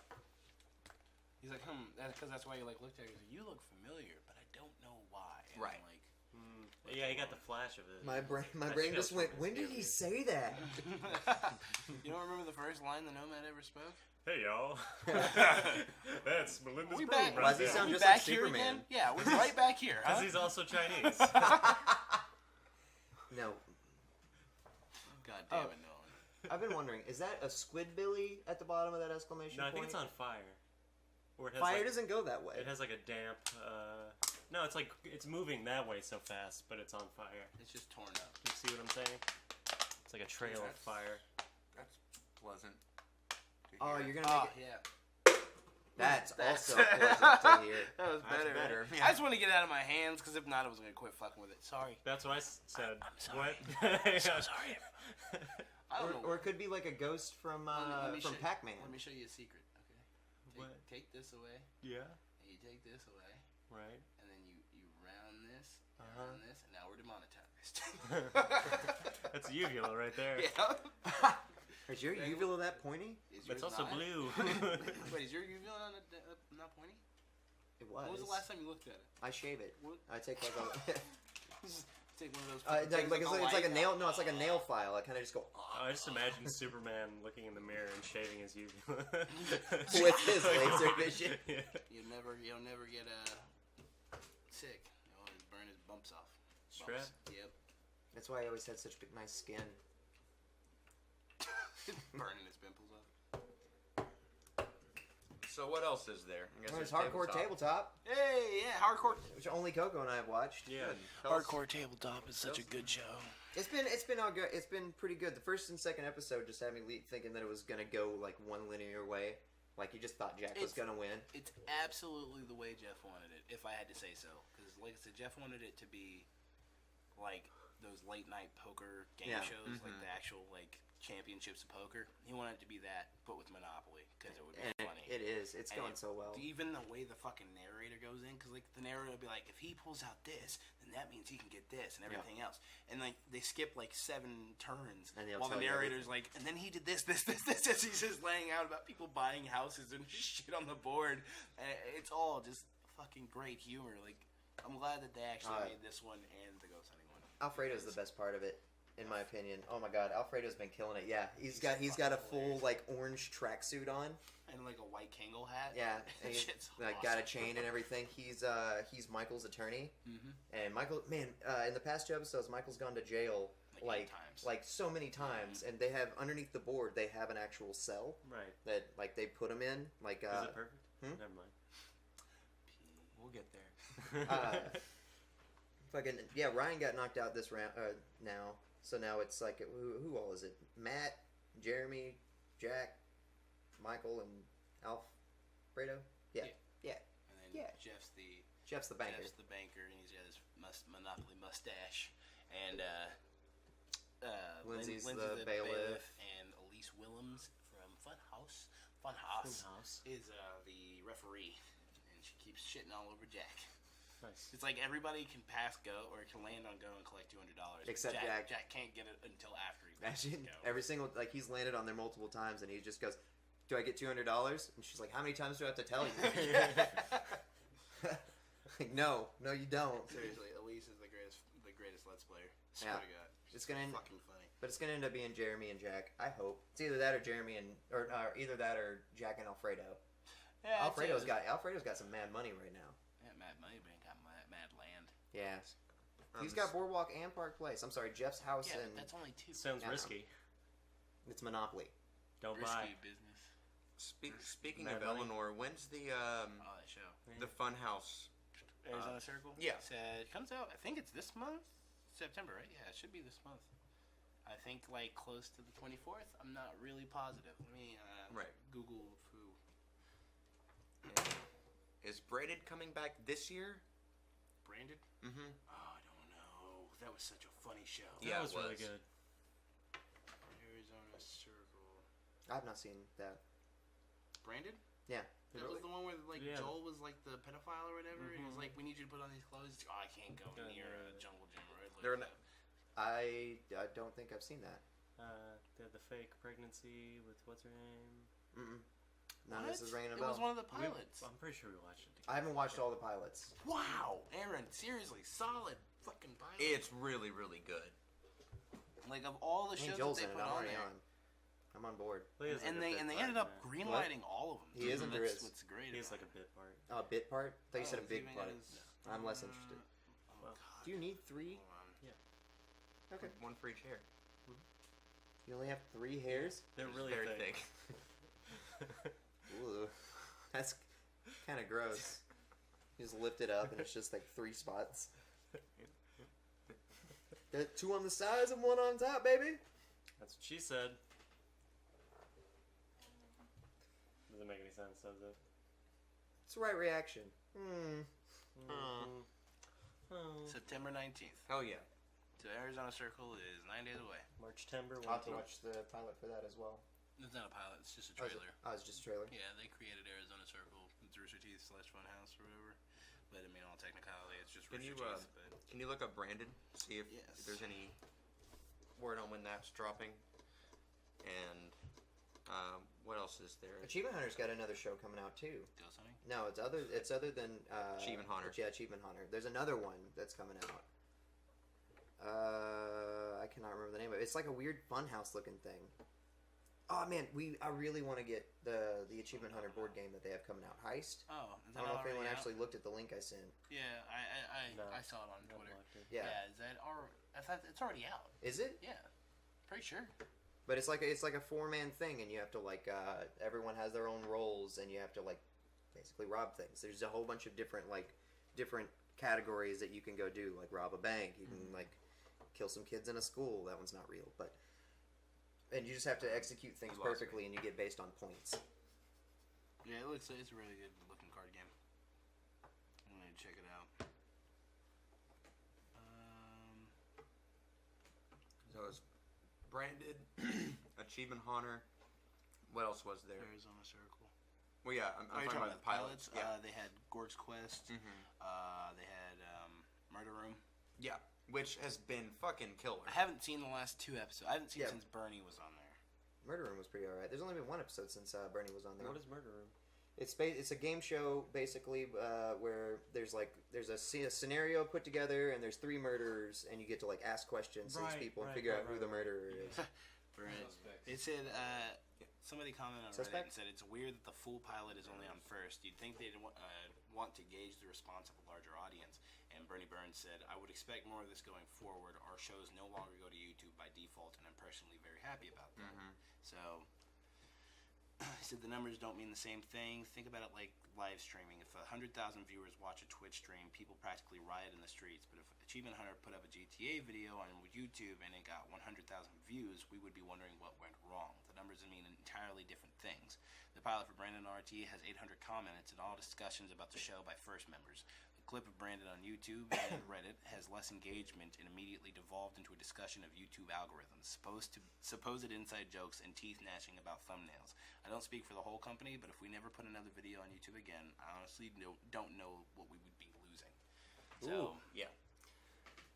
He's like, because that's why you like looked at her. He's like, you look familiar, but I don't know why. And Right. I'm like, Yeah, he got the flash of it. My brain That just feels went. from When did he aliens. say that? you don't remember the first line the Nomad ever spoke? Hey, y'all. That's Melinda's We broom back. right Why does he there. sound we just back like here Superman? again? Yeah, we're right back here. Because Huh? he's also Chinese. No, God damn Oh. it, Nolan. I've been wondering. Is that a squidbilly at the bottom of that exclamation No, I point? think it's on fire. Or it has Fire like, doesn't go that way. it has like a damp. No, it's like it's moving that way so fast, but it's on fire. It's just torn up. You see what I'm saying? It's like a trail of fire. That's pleasant. to Oh, hear. you're gonna make Oh, it. yeah. That's also pleasant to hear. That was That's better. better, I yeah. just want to get it out of my hands, because if not, I was going to quit fucking with it. Sorry. That's what I said. I'm sorry. What? I'm so sorry. I don't know. Or it could be like a ghost from Let me from show- Pac-Man. Let me show you a secret, okay? What? Take this away, Yeah. and you take this away, Right. and then you round this, Uh-huh. round this, and now we're demonetized. That's a uvula right there. yeah. Is your uvula that pointy? Is It's yours also not? blue. Wait, is your uvula not pointy? It was. When was the last time you looked at it? I shave it. What? I take like a. Take one of those. Like, things with it's the like a light. nail. No, it's like a nail file. I kind of just go I just imagine Superman looking in the mirror and shaving his uvula. with his laser vision. Yeah. You'll never get sick. You'll always burn his bumps off. Strap? Yep. That's why I always had such nice skin. Burning his pimples off. So what else is there? I guess There's there's hardcore tabletop, Hey, yeah, hardcore. which only Coco and I have watched. Yeah. Good. Tell us- Hardcore tabletop is such a good show. It's been all good. It's been pretty good. The first and second episode just had me thinking that it was gonna go like one linear way. Like you just thought Jack was It's- gonna win. It's absolutely the way Jeff wanted it, if I had to say so. Because, like I said, Jeff wanted it to be like those late night poker game Yeah. shows, like the actual like championships of poker. He wanted it to be that, but with Monopoly, because it would be And funny. it is. It's And going so well. Even the way the fucking narrator goes in, because like the narrator will be like, if he pulls out this, then that means he can get this and everything else. And like they skip like 7 turns And they'll while the tell you narrator's like, and then he did this, this, this, this, this. He's just laying out about people buying houses and shit on the board. And it's all just fucking great humor. Like I'm glad that they actually made this one and the ghost hunting one. Alfredo's the best part of it, in my opinion. Oh my god, Alfredo's been killing it. Yeah, he's got a fucking full hilarious. like orange tracksuit on. And like a white Kangol hat. Yeah, and he's Shit's like got a awesome. chain and everything. He's Michael's attorney, Mhm. and Michael, man, in the past 2 episodes, Michael's gone to jail Like 8 times. like so many times, and they have underneath the board they have an actual cell Right. that like they put him in. Like Is it perfect? Never mind. We'll get there. fucking yeah, Ryan got knocked out this round now, so now it's like who all is it? Matt, Jeremy, Jack, Michael, and Alfredo. Yeah, And then Yeah. Jeff's the banker. Jeff's the banker, and he's got his Monopoly mustache. And Lindsay's Lindsay's the bailiff. and Elise Willems from Funhouse. Funhouse Funhouse. is the referee, and she keeps shitting all over Jack. Nice. It's like everybody can pass go or can land on go and collect $200. Except Jack. Jack can't get it until after he passes Imagine go. every single like he's landed on there multiple times, and he just goes, "Do I get $200?" And she's like, "How many times do I have to tell you?" Like, no, you don't. Seriously, Elise is the greatest Let's Player. Swear Yeah. to God, It's gonna end, fucking funny. but it's gonna end up being Jeremy and Jack. I hope it's either that or Jeremy and or either that or Jack and Alfredo. Yeah, Alfredo's got some mad money right now. Yeah, Mad Moneybank got mad land. Yeah, he's got Boardwalk and Park Place. I'm sorry, Jeff's house Yeah, and but that's only 2. Sounds Yeah. risky. it's Monopoly. Don't Risky buy. business. Speaking Mad of money. Eleanor, when's the Oh, that show. Fun House? Arizona Circle? yeah. It comes out, I think it's this month? September, right? Yeah, it should be this month. I think, like, close to the 24th. I'm not really positive. Let me Right. Google who. Is Braided coming back this year? Branded? Mm-hmm. Oh, I don't know. That was such a funny show. Yeah, That was it really was. good. Arizona Circle. I've not seen that. Branded? Yeah. That was the one where, like, Yeah. Joel was, like, the pedophile or whatever. He was Mhm. like, we need you to put on these clothes. He's like, oh, I can't go Yeah, near yeah, a yeah. jungle gym or They're like not- I don't think I've seen that. They had the fake pregnancy with what's her name? Mm-mm. None of this is ringing a It bell. was one of the We- pilots. I'm pretty sure we watched it I together. haven't watched all the pilots. Wow, Aaron, seriously, solid fucking pilot. It's really, really good. Like of all the I mean, shows Joel's that in they it. put I'm on already there, on. I'm on board. He has, like, and a they bit and they part ended in up there. greenlighting all of them. He is and there That's is. what's great. He has about like a bit part. A bit part? I thought you said a Oh, big is he part. making his- I'm less interested. Oh Well, God. Do you need 3? Hold on. Okay. One for each hair. You only have 3 hairs? They're It's really very thick. Ooh. That's kind of gross. You just lift it up and it's just like 3 spots. Got 2 on the sides and 1 on top, baby. That's what she said. Doesn't make any sense, does it? It's the right reaction. September 19th. Hell yeah. So Arizona Circle is 9 days away. March Timber. I'll have to watch the pilot for that as well. It's not a pilot. It's just a Oh, is it? trailer. Oh, it's just a trailer. Yeah, they created Arizona Circle with Rooster Teeth / Funhouse or whatever. But I mean, all technicality, it's just Can Rooster you, Teeth. But Can you look up Brandon? See if Yes. there's any word on when that's dropping. and what else is there? Achievement Hunter's got another show coming out too. Ghost hunting? No, it's other than Achievement Hunter. Yeah, Achievement Hunter. There's another one that's coming out. I cannot remember the name of it. It's like a weird funhouse looking thing. Oh man, I really want to get the Achievement Hunter board game that they have coming out. Heist. Oh, is I that don't know if anyone already out? actually looked at the link I sent. Yeah, No. I saw it on Not Twitter. blocked it. Yeah. Is that I thought it's already out. Is it? Yeah, pretty sure. But it's like a 4-man thing, and you have to everyone has their own roles, and you have to basically rob things. There's a whole bunch of different categories that you can go do, like rob a bank. You can kill some kids in a school. That one's not real, but and you just have to execute things You lost perfectly, and you get based on points. Yeah, it's a really good looking card game. I'm gonna check it out. So it's branded, Achievement Hunter. What else was there? Arizona Circle. Well, yeah, I'm Oh, you're talking about the pilots. Yeah, They had Gorg's Quest. Mhm. They had Murder Room. yeah, which has been fucking killer. I haven't seen the last 2 episodes. I haven't seen Yeah. since Bernie was on there. Murder Room was pretty alright. There's only been one episode since Bernie was on there. What is Murder Room? It's a game show basically where there's a scenario put together, and there's 3 murderers, and you get to ask questions to these Right, people and right, figure right, out who right, the right. murderer is. Right. Suspects. It said somebody commented on Reddit Suspect? and said it's weird that the full pilot is only on first. You'd think they'd want to gauge the response of a larger audience. And Bernie Burns said, "I would expect more of this going forward. Our shows no longer go to YouTube by default, and I'm personally very happy about that." So he said the numbers don't mean the same thing. Think about it like live streaming. If 100,000 viewers watch a Twitch stream, people practically riot in the streets. But if Achievement Hunter put up a GTA video on YouTube and it got 100,000 views, we would be wondering what went wrong. The numbers mean entirely different things. The pilot for Brandon RT has 800 comments and all discussions about the show by first members. The clip of Brandon on YouTube and Reddit has less engagement and immediately devolved into a discussion of YouTube algorithms, supposed inside jokes, and teeth gnashing about thumbnails. I don't speak for the whole company, but if we never put another video on YouTube again, I honestly don't know what we would be losing. So, Yeah.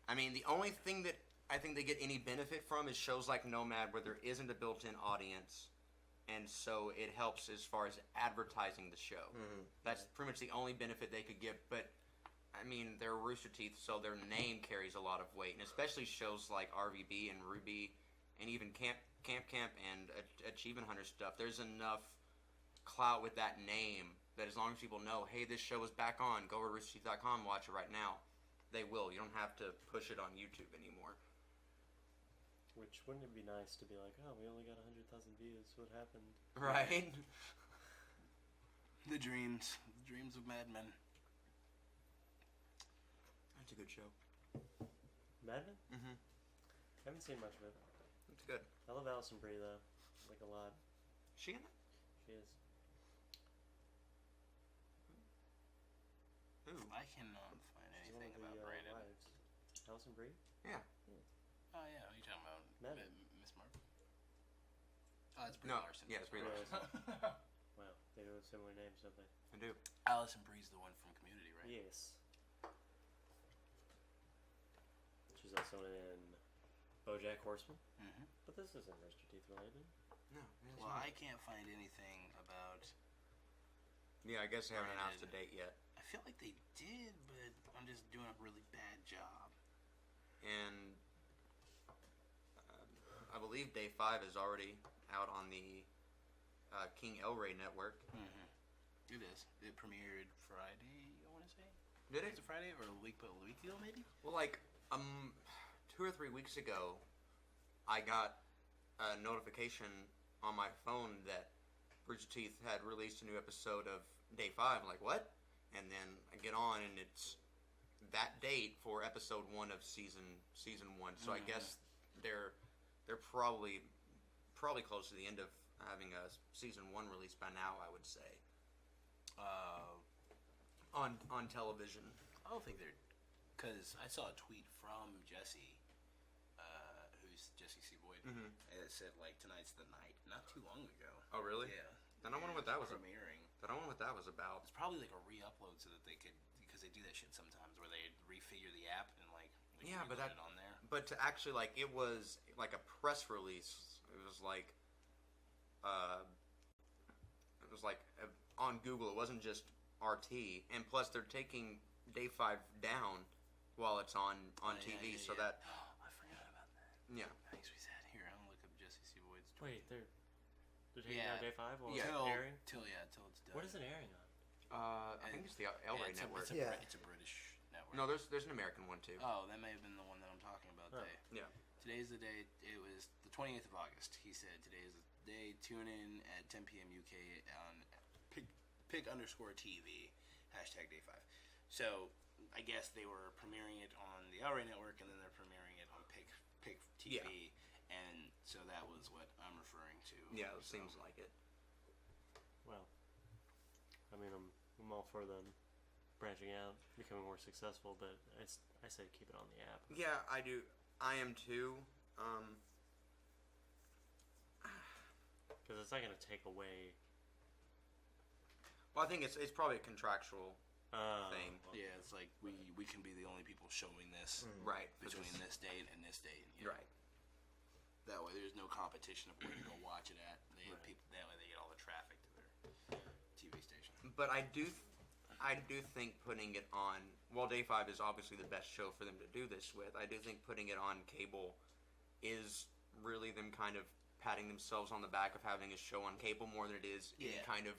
I mean, the only thing that I think they get any benefit from is shows like Nomad, where there isn't a built-in audience, and so it helps as far as advertising the show. That's pretty much the only benefit they could get. But I mean, they're Rooster Teeth, so their name carries a lot of weight, and especially shows like RVB and Ruby, and even Camp and Achievement Hunter stuff. There's enough clout with that name that as long as people know, hey, this show is back on, go over to roosterteeth.com, watch it right now. They will. You don't have to push it on YouTube anymore. Which wouldn't it be nice to be like, oh, we only got 100,000 views. What happened? Right? the dreams of madmen. That's a good show. Mad Men? Mm-hmm. I haven't seen much of it. It's good. I love Alison Brie though, like a lot. She in it? She is. Ooh. I cannot find She's one anything of the about Brandon. wives. Alison Brie? Yeah. Oh yeah, what are you talking about? Madden. Miss Marvel. Oh, it's Brie No. Larson. Yeah, it's Brie Yeah, Larson. Wow, they do have similar names, don't they? I do. Allison Brie's the one from Community, right? Yes. She's also in BoJack Horseman. Mm-hmm. But this isn't Rooster Teeth related. No. Well, I can't find anything about. Yeah, I guess they haven't announced a Brandon. date yet. I feel like they did, but I'm just doing a really bad job. And I believe Day 5 is already out on the King Elray network. Mm-hmm. It is. It premiered Friday, I want to say. Did Is it Friday or a week ago, maybe? Well, like 2 or 3 weeks ago, I got a notification on my phone that Rooster Teeth had released a new episode of Day 5. I'm like, what? And then I get on, and it's that date for episode 1 of season 1. So I guess they're probably close to the end of having a season 1 released by now, I would say. On television. I don't think they're, because I saw a tweet from Jesse, who's Jesse C. Boyd, Mhm. and it said like tonight's the night, not too long ago. Oh, really? Yeah. Then I wonder what that was. Premiering. I don't know what that was about. It's probably like a re-upload so that they could, because they do that shit sometimes where they refigure the app and like Yeah, but reload that- it on there. But to actually, like, it was like a press release. It was like it was like on Google. It wasn't just RT, and plus they're taking Day 5 down while it's on TV, so that I forgot about that. yeah. That makes me sad. Here, I'm gonna look up Jesse C. Boyd's. Wait, they're taking Yeah. out Day 5 while Yeah. it's airing? Till it's done. What is it airing on? I think it's the El Rey network. It's a British network. No, there's an American one too. Oh, that may have been the one that I'm talking about. Oh. Day. Yeah. Today's the day. It was the 28th of August. He said today is the day. Tune in at 10 p.m. UK on pig_TV #Day 5. So I guess they were premiering it on the El Rey network, and then they're premiering it on Pig TV, and so that was what I'm referring to. Yeah, it seems like it. Well, I mean, I'm all for them branching out, becoming more successful, but I say keep it on the app. Yeah, I do. I am too. Because it's not going to take away. Well, I think it's probably a contractual thing. Yeah, it's like we can be the only people showing this Right. between this date and this date. You know? Right. That way, there's no competition of where to go watch it at. Right. People that way they get all the traffic to their TV station. But I do think putting it on. Well, Day 5 is obviously the best show for them to do this with. I do think putting it on cable is really them kind of patting themselves on the back of having a show on cable more than it is any Yeah. kind of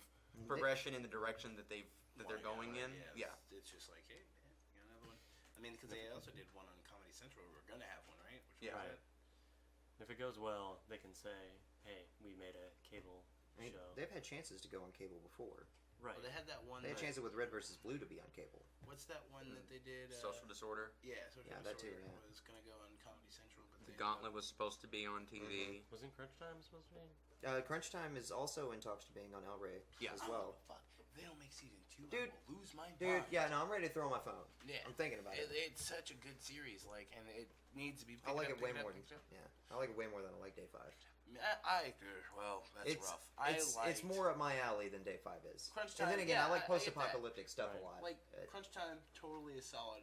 progression in the direction that they're going in. Yeah. It's just like, hey, man, you got another one. I mean, because they also did one on Comedy Central. We were gonna have one, right? Which Yeah. was Right. If it goes well, they can say, "Hey, we made a cable I mean, show." they've had chances to go on cable before. Right. Well, they had that one. They had that- chances with Red versus Blue to be on cable. What's that one that they did? Social disorder. Yeah, Social Yeah, that too, Disorder yeah. was gonna go on Comedy Central, but The they Gauntlet was supposed to be on TV. Wasn't Crunch Time supposed to be? Crunch Time is also in talks to being on El Rey Yeah. as well. Oh, fuck. If they don't make season 2, Dude. I will lose my Dude, mind. yeah, no, I'm ready to throw my phone. Yeah. I'm thinking about it. It's such a good series, like, and it needs to be. I like it way more than. than I like it way more than I like Day 5. Well, that's It's rough. it's more up my alley than Day 5 is. Crunch And then Time, again, yeah, I like I get that. post-apocalyptic stuff Right. a lot. Like Crunch Time, totally a solid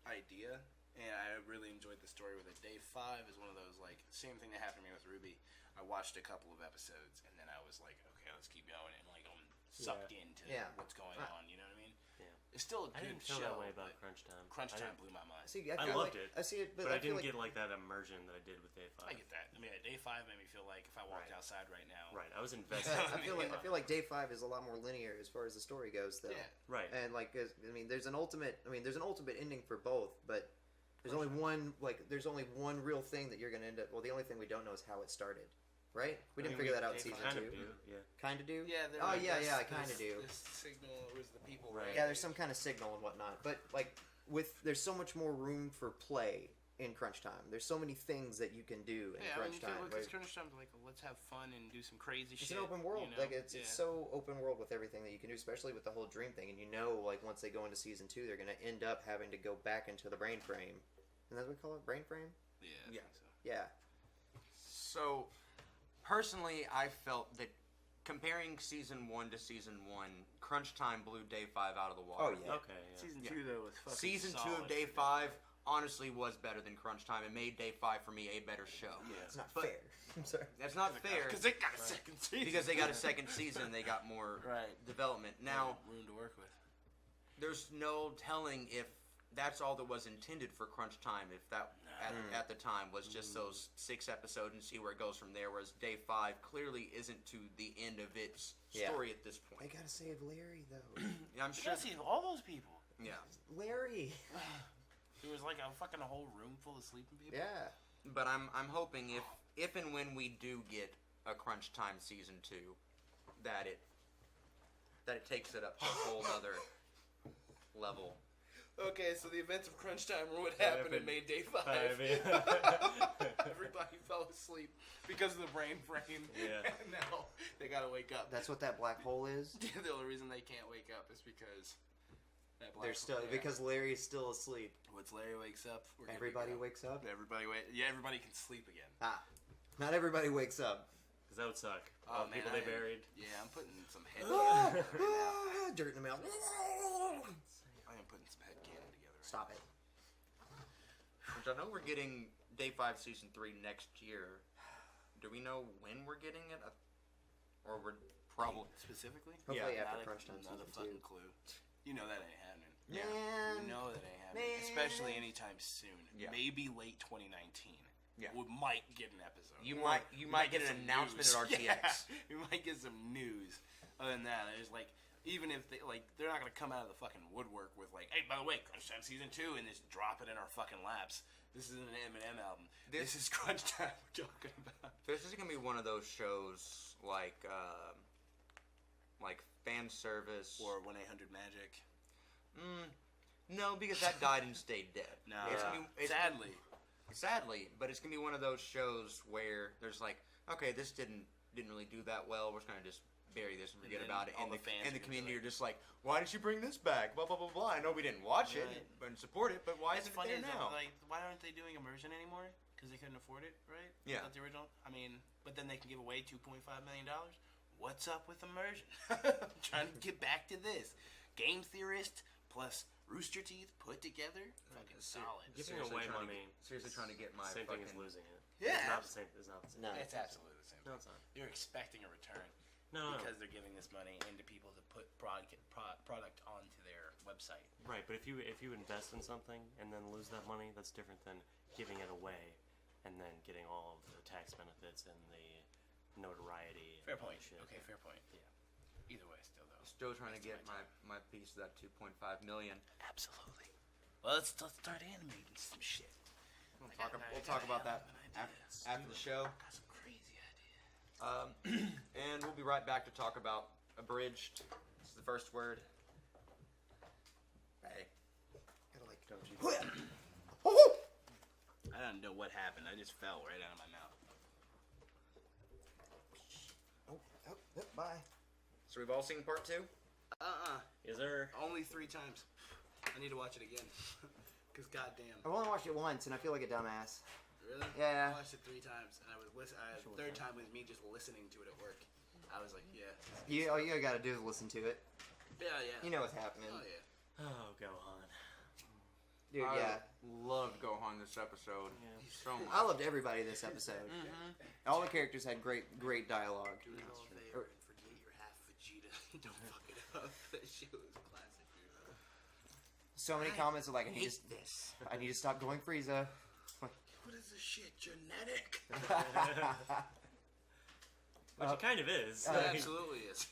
idea, and I really enjoyed the story with it. Day 5 is one of those like same thing that happened to me with Ruby. I watched a couple of episodes, and then I was like, okay, let's keep going, and like I'm sucked into Yeah. what's going on. You know what I mean? Yeah. It's still a good I didn't feel show. that way about but Crunch Time. Crunch I Time didn't- blew my mind. See, I feel loved like, it. I see it, But I I feel didn't like, get like that immersion that I did with Day 5. I get that. I mean, at Day 5 made me feel like if I walked Right. outside right now, Right. I was invested. I feel like Day 5 is a lot more linear as far as the story goes, though. Yeah. Right. And like, I mean, there's an ultimate ending for both, but there's only one real thing that you're gonna end up. Well, the only thing we don't know is how it started, right? We didn't I mean, figure that out in Day season 5 kind 2. of do. Yeah. Kind of do. Yeah. Oh yeah, I kind of do. This signal was the people, Right. right? Yeah, there's some kind of signal and whatnot, but like there's so much more room for play in Crunch Time. There's so many things that you can do in Yeah, I mean, Crunch you Time. feel like where- it's Crunch Time, like let's have fun and do some crazy It's shit. an open world. you know? Like it's Yeah. so open world with everything that you can do, especially with the whole dream thing. And you know, like once they go into season 2, they're gonna end up having to go back into the brain frame. And that's what we call it, brain frame. Yeah. I Yeah. think so. Yeah. So, personally, I felt that comparing season 1 to season 1, Crunch Time blew Day 5 out of the water. Oh yeah. Okay. Yeah. Season Yeah. 2 though was fucking Season 2 solid of Day for me. 5 honestly was better than Crunch Time. It made Day 5 for me a better show. Yeah. It's not But- fair. I'm sorry. That's not fair Because they got a second season. because they got a second season. They got more Right. development. Now, room to work with. there's no telling if that's all that was intended for Crunch Time. If that at the time was just those 6 episodes and see where it goes from there. Whereas Day 5 clearly isn't to the end of its Yeah. story at this They point. gotta save Larry though. I'm You sure. gotta see all those people. Yeah, Larry. There was like a fucking whole room full of sleeping people. Yeah. but I'm hoping if and when we do get a Crunch Time season 2, that it takes it up to a whole other level. Okay, so the events of Crunch Time were what happened in made Day 5. Everybody fell asleep because of the brain frame. Yeah. And now they gotta wake up. That's what that black hole is. The only reason they can't wake up is because that black They're still hole- yeah. because Larry's still asleep. Once Larry wakes up, we're good to Everybody go. wakes up. Everybody everybody can sleep again. Not everybody wakes up. Because that would suck. Oh, All the man, people I they am- buried. Yeah, I'm putting some head cannon together right now. Dirt in the mouth. I am putting some head cannon together. Right Stop it. Which I know we're getting Day 5 season 3 next year. Do we know when we're getting it? or we're probably. Specifically? Hopefully Yeah, after Not Crunch Time another season 2. fucking clue. You know that ain't happening. Man. You know that ain't happening. Man. Especially anytime soon. Yeah. Maybe late 2019. Yeah. We might get an episode. You Or might we get an some announcement news. at RTX. Yeah, we might get some news. Other than that, there's like, even if they like, they're not gonna come out of the fucking woodwork with like, hey, by the way, Crunch Time season 2, and just drop it in our fucking laps. This is an Eminem album. This is Crunch Time we're talking about. This is gonna be one of those shows like fan service Or 1-800-MAGIC. No, because that died and stayed dead. No, It's gonna be- sadly. but it's gonna be one of those shows where there's like, okay, this didn't really do that well. We're just gonna just bury this and forget then about it. all And the fans and are the gonna community be are just like, why did you bring this back? Blah blah blah blah. I know we didn't watch it Right. and support it, but why It's isn't it funny there is that, now? like, why aren't they doing immersion anymore? Because they couldn't afford it, right? Yeah. Is that the original? I mean, but then they can give away $2.5 million. What's up with immersion? Trying to get back to this. Game Theorist plus Rooster Teeth put together, fucking solid. Giving Seriously away trying to money. seriously trying to get my Same thing as fucking- losing it. Yeah. It's not the same. It's not the same. No. It's absolutely the same. No, it's not. You're expecting a return No, because they're giving this money into people to put product onto their website. Right, but if you invest in something and then lose that money, that's different than giving it away and then getting all of the tax benefits and the notoriety. Fair and all point. that shit. Okay, fair point. Yeah. Either way, still though. Still trying to get my piece of that 2.5 million. Absolutely. Well, let's start animating some shit. We'll talk about that after the show. Got some crazy ideas. And we'll be right back to talk about Abridged. This is the first word. Hey. Gotta like, don't you? I don't know what happened. I just fell right out of my mouth. Bye. So we've all seen part 2? Is there? Only 3 times. I need to watch it again. Cause goddamn. I've only watched it once, and I feel like a dumbass. Really? Yeah. I watched it 3 times, and I was third time was me just listening to it at work. I was like, yeah. All you gotta do is listen to it. Yeah. You know what's happening. Oh yeah. Oh, Gohan. Dude, I yeah. loved Gohan this episode. Yeah. So much. I loved everybody this episode. All the characters had great dialogue. Do it all there and forget you're half Vegeta. Don't fuck it up. That shit was classic, dude. So many comments are like, I need to stop going Frieza. What is this shit? Genetic? Which it kind of is. It absolutely is.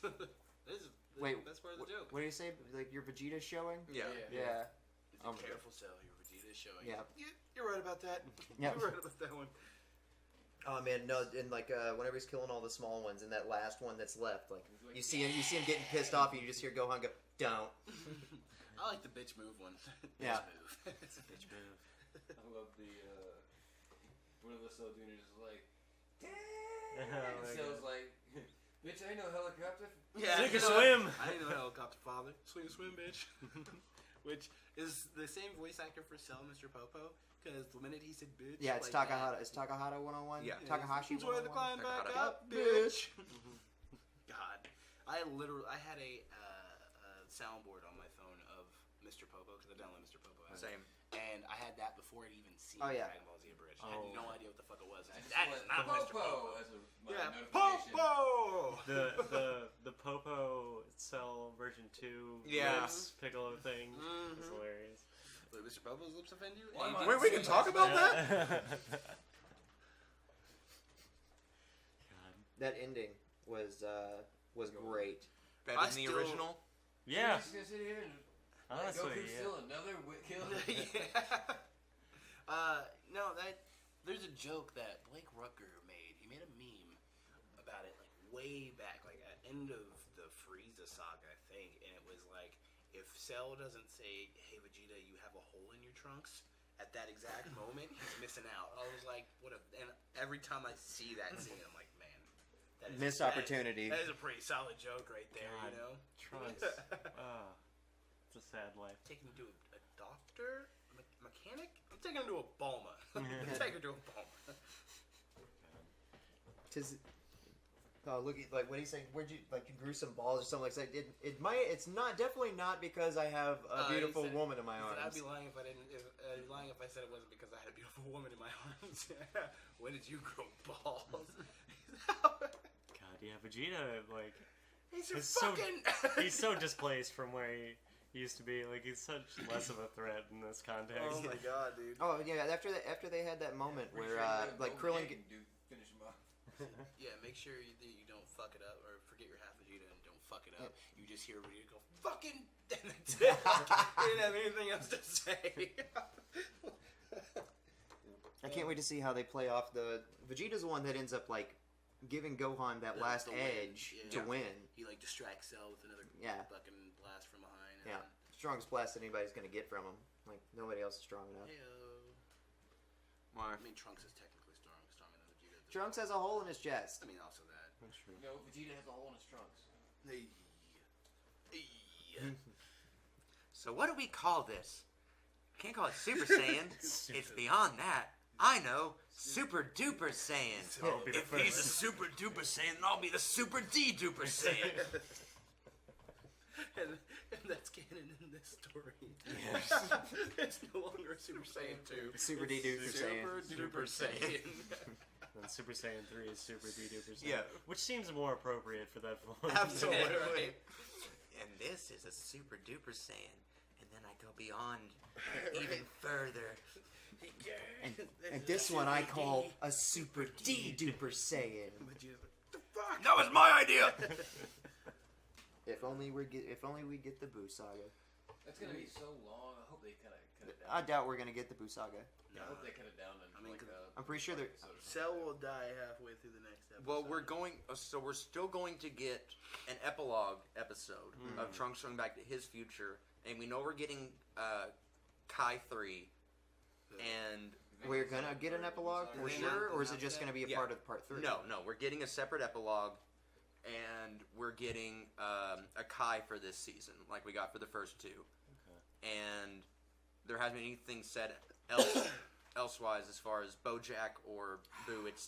This is Wait, that's part of the joke. What do you say? Like your Vegeta's showing? Yeah. Yeah. Be careful, Cell. Your Vegeta's showing. Yeah. You're right about that. Yeah. You're right about that one. Oh man, no! And like whenever he's killing all the small ones, and that last one that's left, like you see him getting pissed off, and you just hear Gohan go, "Don't." I like the bitch move one. Yeah. Bitch move. It's a bitch move. I love the one of the Cell Juniors is like, Oh and my Cell's God. like, bitch, I know helicopter. Yeah, Sink or you know swim. what? I didn't know helicopter father. Swing or swim, bitch. Which is the same voice actor for Cell, Mr. Popo. Because the minute he said bitch, Yeah, it's like Takahata. that- It's Takahata 101. Yeah. Takahashi Enjoy the 101. climb back Takahata. up, bitch. God, I had a soundboard on my phone of Mr. Popo because I downloaded Mr. Popo. app. Same. And I had that before I'd even seen Oh, yeah. Dragon Ball Z Abridged. I Oh. had no idea what the fuck it was. I just That put is not Mr. Popo Popo. as my Yeah, notification. Popo. The Popo Cell version 2 Yeah. lips Piccolo thing is Mhm. hilarious. Wait, Mr. Popo's lips offend you? Why am I Wait, we can talk about that? God. That ending was great. Better I than the still- original? Yeah, You're just gonna sit here and honestly, Goku's yeah. still another kill. Yeah. No, there's a joke that Blake Rucker made. He made a meme about it like way back, like at end of the Frieza saga, I think, and it was like if Cell doesn't say, "Hey Vegeta, you have a hole in your trunks," at that exact moment, he's missing out. I was like, "What a!" And every time I see that scene, I'm like, "Man, that is Missed that is- opportunity. That is a pretty solid joke right there, God. you know." Trunks. It's a sad life. Taking him to a doctor, mechanic. I'm taking him to a Bulma. I'm taking him to a Bulma. Cause, look at like what he's saying. Where'd you like you grew some balls or something like that? It's not definitely not because I have a He beautiful said- woman in my he said, I'd arms. be lying if I didn't. I'd be lying if I said it wasn't because I had a beautiful woman in my arms. When did you grow balls? God, Yeah, Vegeta, like, He's It's he's so displaced from where he used to be. Like, he's such less of a threat in this context. Oh my god, dude. Oh yeah, after they had that moment where like Krillin. Finish him off. Yeah, make sure you don't fuck it up, or forget your half Vegeta and don't fuck it up. You just hear Vegeta go, fucking, and that's it. He didn't have anything else to say. I can't wait to see how they play off the Vegeta's the one that ends up like giving Gohan that last The win, edge yeah. to win. He like distracts Cell with another fucking blast from behind. Yeah, strongest blast that anybody's gonna get from him. Like nobody else is strong enough. I mean, Trunks is technically stronger than Vegeta. Trunks has a hole in his chest. I mean, also that. That's true. No, Vegeta has a hole in his trunks. So what do we call this? Can't call it Super Saiyan. It's beyond that. I know, Super Duper Saiyan. I'll be the If he's a first. Super Duper Saiyan, then I'll be the Super D Duper Saiyan. and that's canon in this story. It's no longer Super Saiyan 2. Super D Duper Saiyan. Super Duper Saiyan. And Super Saiyan 3 is Super Duper Saiyan. Yeah. Which seems more appropriate for that form. Absolutely. And this is a Super Duper Saiyan. And then I go beyond even further. And this one I call a Super D Duper Saiyan. Vegeta's like, the fuck? That was my idea! If only we get the Buu saga. That's gonna be so long. I hope they kind of cut it down. I doubt we're gonna get the Buu saga. I hope they cut it down. And I mean, I'm pretty sure they're. Cell will die halfway through the next episode. Well, we're still going to get an epilogue episode of Trunks going back to his future. And we know we're getting Kai 3. And We're gonna get an epilogue for sure, or is it just gonna be a Yeah. part of part 3? no, we're getting a separate epilogue. And we're getting a Kai for this season, like we got for the first two. And there hasn't been anything said elsewise as far as BoJack or Boo. It's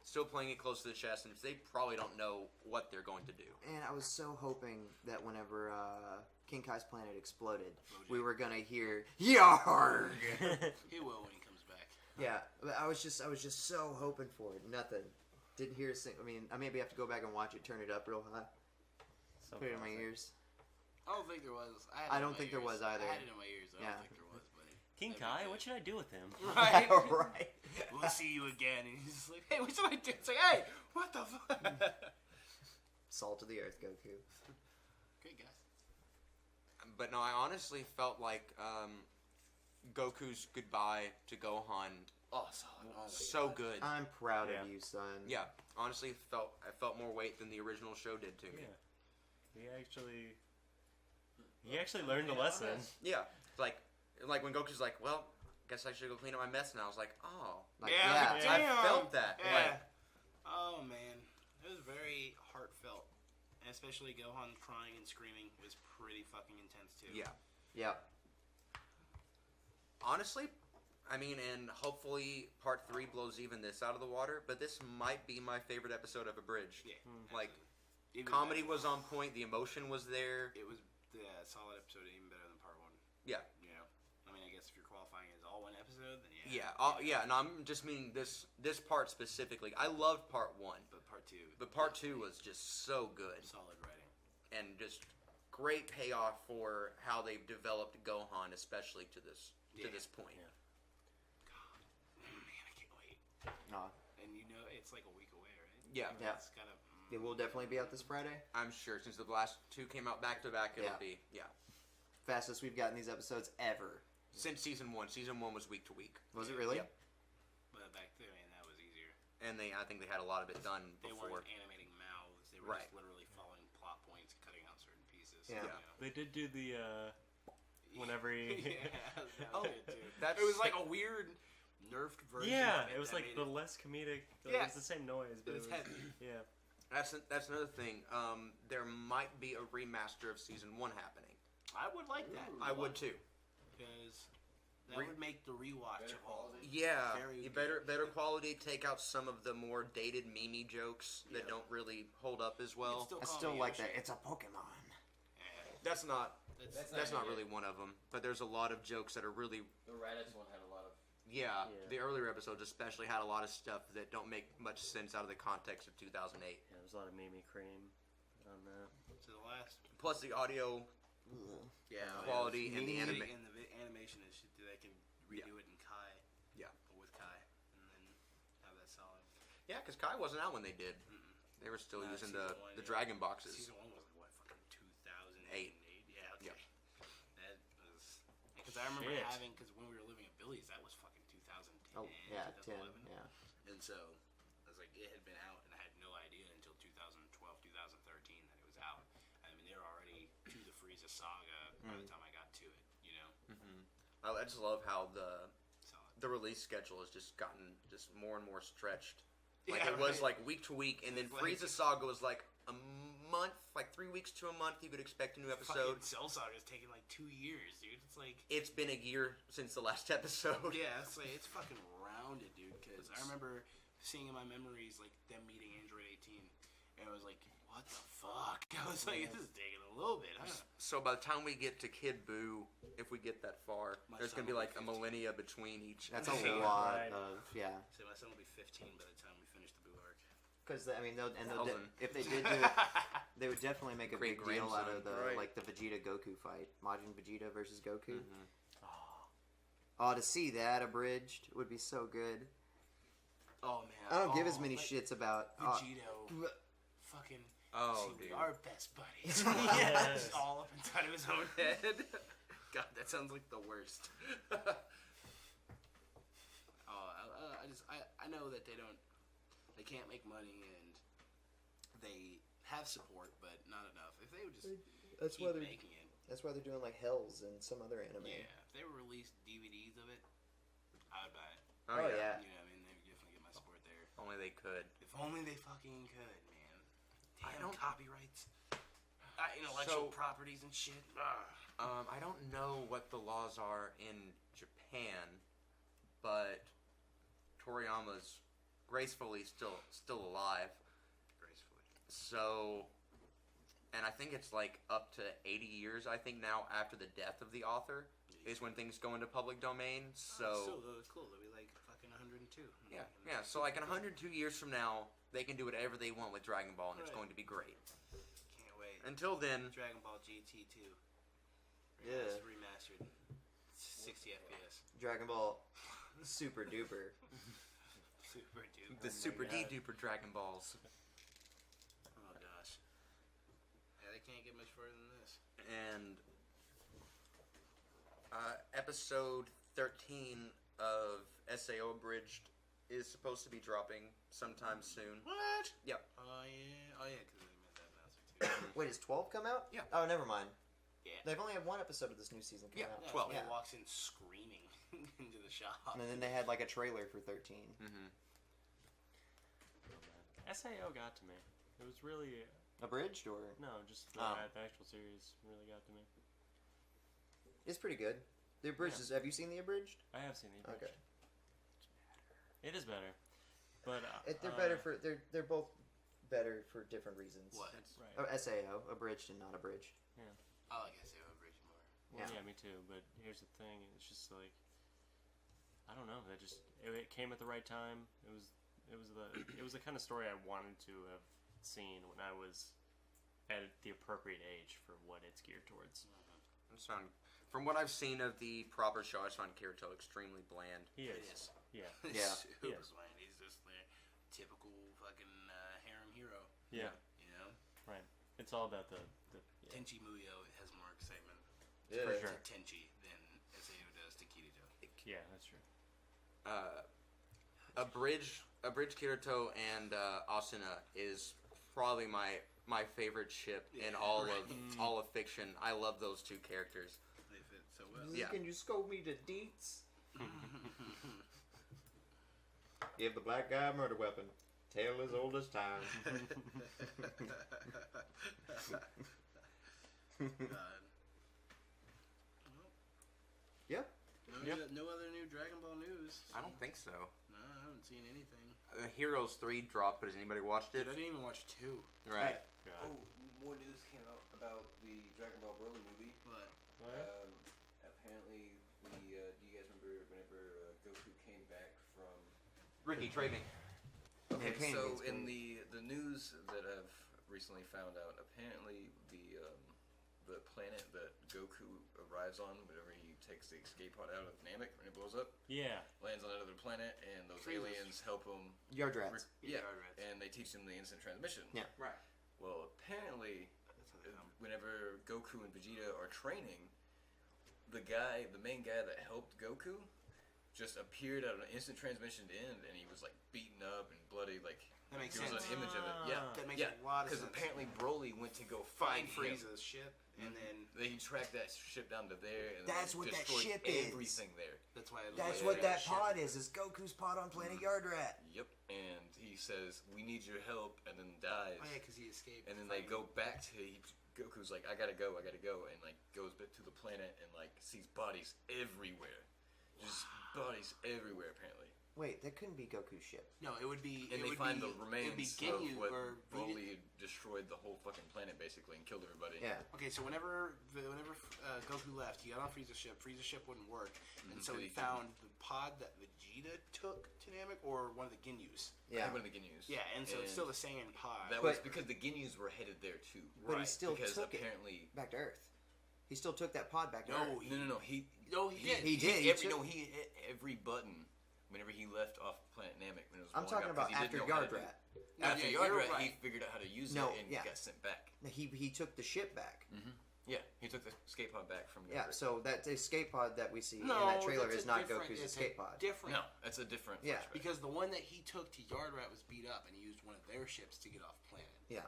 still playing it close to the chest, and they probably don't know what they're going to do. And I was so hoping that whenever King Kai's planet exploded, we were gonna hear Yarg. He will when he comes back. Yeah, but I was just so hoping for it. Nothing. Didn't hear a single. I mean, I maybe have to go back and watch it. Turn it up real high. So Put it in my classic. ears. I don't think there was. I don't think there was either. I had it in my ears. I Yeah. don't think there was, but King Kai, what should I do with him? right. Right. We'll see you again. And he's just like, hey, what's my do? It's like, hey, what the fuck? Salt of the earth, Goku. Great guys. But no, I honestly felt like Goku's goodbye to Gohan Oh, solid. Oh, my so God. good. I'm proud Yeah. of you, son. Yeah, honestly, I felt more weight than the original show did to me. Yeah. He actually learned a lesson. Yeah, like when Goku's like, well, guess I should go clean up my mess now. I was like, oh, Like, Yeah, yeah. damn. I felt that. Yeah. Like, Oh man, it was very heartfelt, and especially Gohan crying and screaming was pretty fucking intense too. yeah. Yeah. Honestly, I mean, and hopefully part 3 blows even this out of the water. But this might be my favorite episode of Abridged. Yeah. Like, Even comedy better. was on point. The emotion was there. It was solid episode, even better than part 1. Yeah. You know, I mean, I guess if you're qualifying as all one episode, then Yeah, yeah, and I'm just meaning this part specifically. I loved part 1, But part 2. but part 2 was just so good solid writing. and just great payoff for how they've developed Gohan, especially to this point. Yeah. Man, I can't wait. No. And you know, it's like a week away, right? Yeah. Yeah. It's gotta. It will definitely be out this Friday. I'm sure since the last 2 came out back to back, it'll Yeah. be Fastest we've gotten these episodes ever. since season 1. Season 1 was week to week, Was it really? Yep. But back then, man, that was easier. and I think they had a lot of it done They before. weren't animating mouths. They were Right. just literally following plot points, cutting out certain pieces. Yeah. You know. They did do the whenever he yeah, that was Oh, good too. that's- It was like a weird nerfed version. yeah, of it was that like made the it- less comedic. Like, Yeah. It was the same noise, but It's it was heavy. yeah. That's another thing. There might be a remaster of season 1 happening. I would like that. I would too. because that would make the rewatch Better of all. quality. Yeah, Very you good. better quality. Take out some of the more dated meme jokes that Yeah. don't really hold up as well. Still I call still me like Yoshi. that. It's a Pokemon. Yeah. That's not That's that's not good. really one of them. But there's a lot of jokes that are really The Raditz one had a lot of Yeah, Yeah. the earlier episodes especially had a lot of stuff that don't make much sense out of the context of 2008. Yeah, there's a lot of Mimi cream on that. So the last, Plus the audio quality and the music anime. and the animation is shit. They can redo it in Kai. Yeah. Or with Kai, and then have that solid. Yeah, because Kai wasn't out when they did. They were still No, using season the one, Dragon boxes. Season 1 was like, what, fucking 2008? Eight. Yeah, okay. Yep. That was... Because I remember Shit. having... Because when we were living at Billy's, that was fucking 2010, Oh, yeah, 10. 2011. Yeah. And so, I was like, it had been out, and I had no idea until 2012, 2013 that it was out. I mean, they were already to the Frieza saga by the time I got to it, you know? I just love how the Solid. release schedule has just gotten just more and more stretched. Like Yeah, it was right. like week to week, and then Like- Frieza Saga was like a month, like 3 weeks to a month. You could expect a new episode. Fucking Cell Saga is taking like 2 years, dude. It's like... It's been a year since the last episode. Yeah, it's like, it's fucking rounded, dude. Because I remember seeing in my memories like them meeting Android 18, and I was like, "What the fuck?" I was like, "This is taking a little bit, huh?" So by the time we get to Kid Buu, if we get that far, My there's son gonna be will like be a 15. millennia between each. That's a episode. lot Right. of So my son will be 15 by the time we finish the Boo arc. Because I mean, they'll Thousand. if they did do it, they would definitely make a big deal out of Great-grandson, the right. like the Vegeta Goku fight, Majin Vegeta versus Goku. Mhm. Oh, to see that abridged would be so good. Oh man, I don't give as many like, shits about. Vegito, fucking. Oh, see, we dude. are best buddies. Yes. All up inside of his own head. God, that sounds like the worst. I know that they can't make money and they have support, but not enough. If they would just That's keep why they're making it, that's why they're doing like Hells and some other anime. yeah. If they were released DVDs of it, I would buy it. Oh, Oh, yeah. yeah. You know, what I mean, they would definitely get my support there. If only they could. If only they fucking could, man. I Damn don't- copyrights, intellectual So- properties and shit. Ugh. I don't know what the laws are in Japan, but Toriyama's gracefully still alive. Gracefully. So, and I think it's like up to 80 years. I think now after the death of the author is when things go into public domain. So Still, though, it's cool. They'll be like fucking 102. yeah. So like in 102 years from now, they can do whatever they want with Dragon Ball, and it's Right. going to be great. Can't wait. Until then, Dragon Ball GT 2. Yeah. Remastered. 60 FPS. Dragon Ball Super Duper. Super dude. the my Super D God. Duper Dragon Balls, Oh gosh. Yeah, they can't get much further than this. and episode 13 of SAO Abridged is supposed to be dropping sometime soon. What? Yep. Oh yeah. Oh yeah, because they made that announcement too. Wait, is 12 come out? Yeah. Oh, never mind. Yeah. They've only had one episode of this new season come Yeah, out. Yeah, 12. He Yeah. walks in screaming into the shop. And then they had like a trailer for 13. Mm-hmm. SAO got to me. It was really Abridged or no, just the actual series really got to me. it's pretty good. The abridged is. Have you seen the abridged? I have seen the abridged. Okay. It is better, but They're better for they're both better for different reasons. What? right. Oh, SAO abridged and not abridged. I like SAO Bridge more. Well, Yeah. yeah, me too. But here's the thing: it's just like I don't know. That just it came at the right time. It was the kind of story I wanted to have seen when I was at the appropriate age for what it's geared towards. From what I've seen of the proper show, I find Kirito extremely bland. He It is. is. Yeah. Yeah. Super Yes. bland. He's just the typical fucking harem hero. Yeah. You know? Right. It's all about the yeah. Tenchi Muyo has more excitement For sure. to Tenchi than SAO does to Kirito. Yeah, that's true. Abridged Kirito and Asuna is probably my favorite ship in all of fiction. I love those two characters. They fit so well. Yeah. Can you scold me to deets? Give the black guy a murder weapon. Tale as old as time. God. Yep. No other new Dragon Ball news. I don't think so. No, I haven't seen anything. Heroes 3 dropped, but has anybody watched it? Dude, I didn't even watch 2. Right. God. Oh, more news came out about the Dragon Ball Broly movie. But What? Apparently, do you guys remember whenever Goku Ricky, trade me. Okay, Pain so means in pain. the news that I've recently found out, apparently the planet that Goku arrives on whenever he takes the escape pod out of Namek when it blows up, Yeah. lands on another planet, and those Freezes. aliens help him. Yard rats. Yeah, Yard rats. and they teach him the instant transmission. Yeah. Right. Well, apparently, That's how they come. whenever Goku and Vegeta are training, the main guy that helped Goku, just appeared at an instant transmission to end, and he was like beaten up and bloody. Like That makes there was sense. an image of it. Yeah, That makes yeah. a lot of Because sense. apparently Broly went to go Find find him. Frieza's ship, and then They tracked that ship down to there, and That's they what that destroyed ship is. everything there. that's why. That's Yeah, what yeah, that ship. pod is Goku's pod on Planet Yard Rat. Yep. And he says, "We need your help," and then dies. Oh yeah, because he escaped. And then they fighting- go back to Goku's like, I gotta go, and like goes back to the planet and like sees bodies everywhere, just bodies everywhere apparently. Wait, that couldn't be Goku's ship. No, it would be. And it they would find be, the remains It would be of Ginyu what or Broly destroyed the whole fucking planet basically and killed everybody. Yeah. Okay, so whenever Goku left, he got on Frieza's ship. Frieza's ship wouldn't work, and so so he he found the pod that Vegeta took to Namek, or one of the Ginyus. Yeah. One of the Ginyus. Yeah, and so it's still the Saiyan pod. That But- was because the Ginyus were headed there too. But he Right. still because took it apparently back to Earth. He still took that pod back to No, Earth. No. He did. He did. He hit every button whenever he left off planet Namek when it was I'm blowing talking up, about 'cause he after didn't know how Yard to do- Rat. No, After yeah, Yard you're Rat, he right. figured out how to use No, it and yeah. got sent back. He took the ship back. Yeah, he took the escape pod back from. Yeah, Yard so that escape pod that we see No, in that trailer that's is a not different- Goku's it's a escape pod. Different. No, that's a different. Yeah. flashback. Because the one that he took to Yard Rat was beat up, and he used one of their ships to get off planet. Yeah.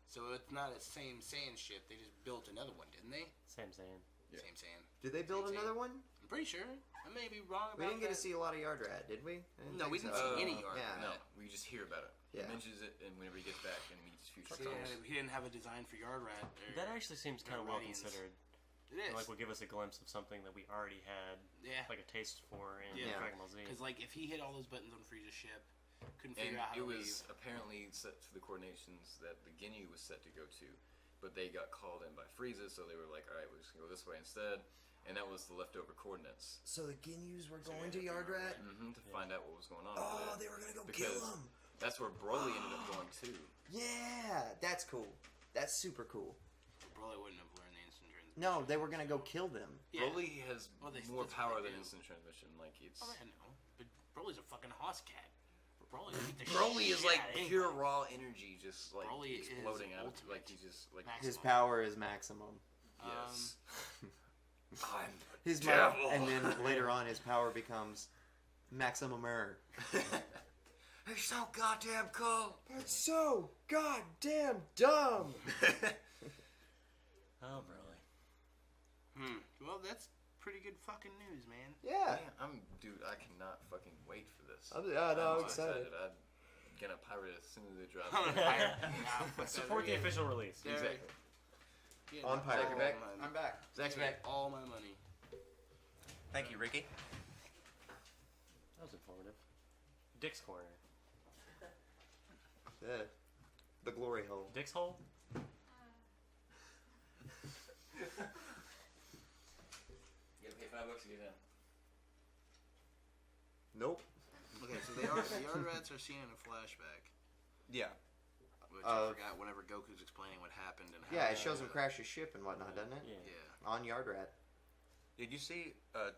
So it's not a same Saiyan ship. They just built another one, didn't they? Same saying. Yeah. Same Saiyan. Did they build Same another Saiyan. one? I'm pretty sure. I may be wrong about We didn't get to that. see a lot of Yard Rat, did we? I No, we think didn't so. see any Yard Yeah. Rat. No, we just hear about it. Yeah. He mentions it, and whenever he gets back and meets future He Trunks. didn't have a design for Yard Rat. Or, That actually seems kind of They're well Radians. considered. it is. Like, will give us a glimpse of something that we already had, Yeah. like a taste for in Yeah. Dragon Ball Z. Because like if he hit all those buttons on Frieza's ship, couldn't And figure out how it to was leave. apparently set to the coordinations that the Ginyu was set to go to, but they got called in by Frieza, so they were like, all right, we're just gonna go this way instead, and that was the leftover coordinates. So the Ginyus were going to Yard Rat? To find out what was going on. Oh, over there. they were going to go Because kill him. That's where Broly ended up going too. Yeah, that's cool. That's super cool. Broly wouldn't have learned the instant transmission. No, they were going to go kill them. Yeah. Broly has Well, more that's what power they than do. instant transmission. Like it's Oh, I know. But Broly's a fucking hoss cat. Broly, beat the Broly is shit like out of pure anybody. raw energy, just like Broly is exploding out. ultimate. Like he's just like Maximum. His power is maximum. yes. I'm His devil. and then later on, his power becomes maximum error. He's so goddamn cool. That's so goddamn dumb. Oh, Broly. Well, that's pretty good fucking news, man. Yeah. Man, dude, I cannot fucking wait for this. I'm so excited. I'm gonna pirate it as soon as they drop I'm it. gonna hire. Nah, fuck that. Support the official release. Derek. Exactly. Yeah, On no, pirate. all Back. my- I'm back. Zach's Take back. all my money. Thank you, Ricky. That was informative. Dick's Corner. The glory hole. Dick's Hole? You gotta pay $5 to get in. Nope. Okay, so the Yard Rats are seen in a flashback, Yeah. which I forgot whenever Goku's explaining what happened and how. Yeah, it shows him crash his ship and whatnot, doesn't it? Yeah. Yeah. On Yard Rat. Did you see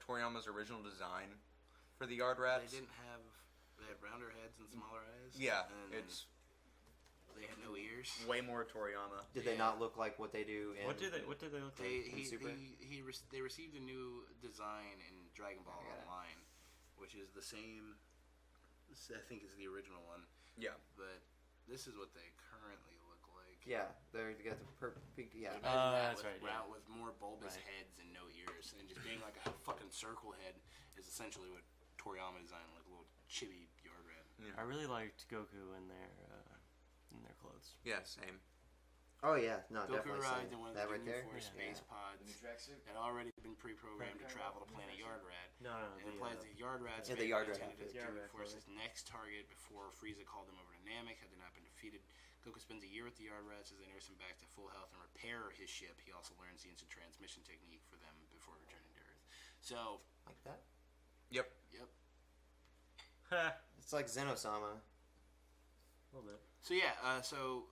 Toriyama's original design for the Yard They Rats? didn't have. They had rounder heads and smaller eyes. Yeah, and it's they had no ears. way more Toriyama. Did they not look like what they do in... What do they look like? They received a new design in Dragon Ball I got it. Online, which is the same. I think is the original one, Yeah. but this is what they currently look like. Yeah, they got the perfect... Yeah. Imagine that that's with, right, yeah. with more bulbous Right. heads and no ears, and just being like a fucking circle head is essentially what Toriyama designed, like a little chibi Yard Rat. I really liked Goku in their clothes. Yeah, same. Oh, yeah. No, Goku definitely. arrived same. in one of That the right Ginyu there? Force Yeah. space The pods new tracksuit. that had already been pre-programmed to travel to planet Yard Rat. No, And it implies the Yard Rats Yeah, the may Yard have Rat intended as outfit. Yard Ginyu Rat Force's next target before Frieza called them over to Namek had they not been defeated. Goku spends a year with the Yard Rats as they nurse him back to full health and repair his ship. He also learns the instant transmission technique for them before returning to Earth. So, Like that? Yep. yep. It's It's like Zenosama. A little bit. So yeah, so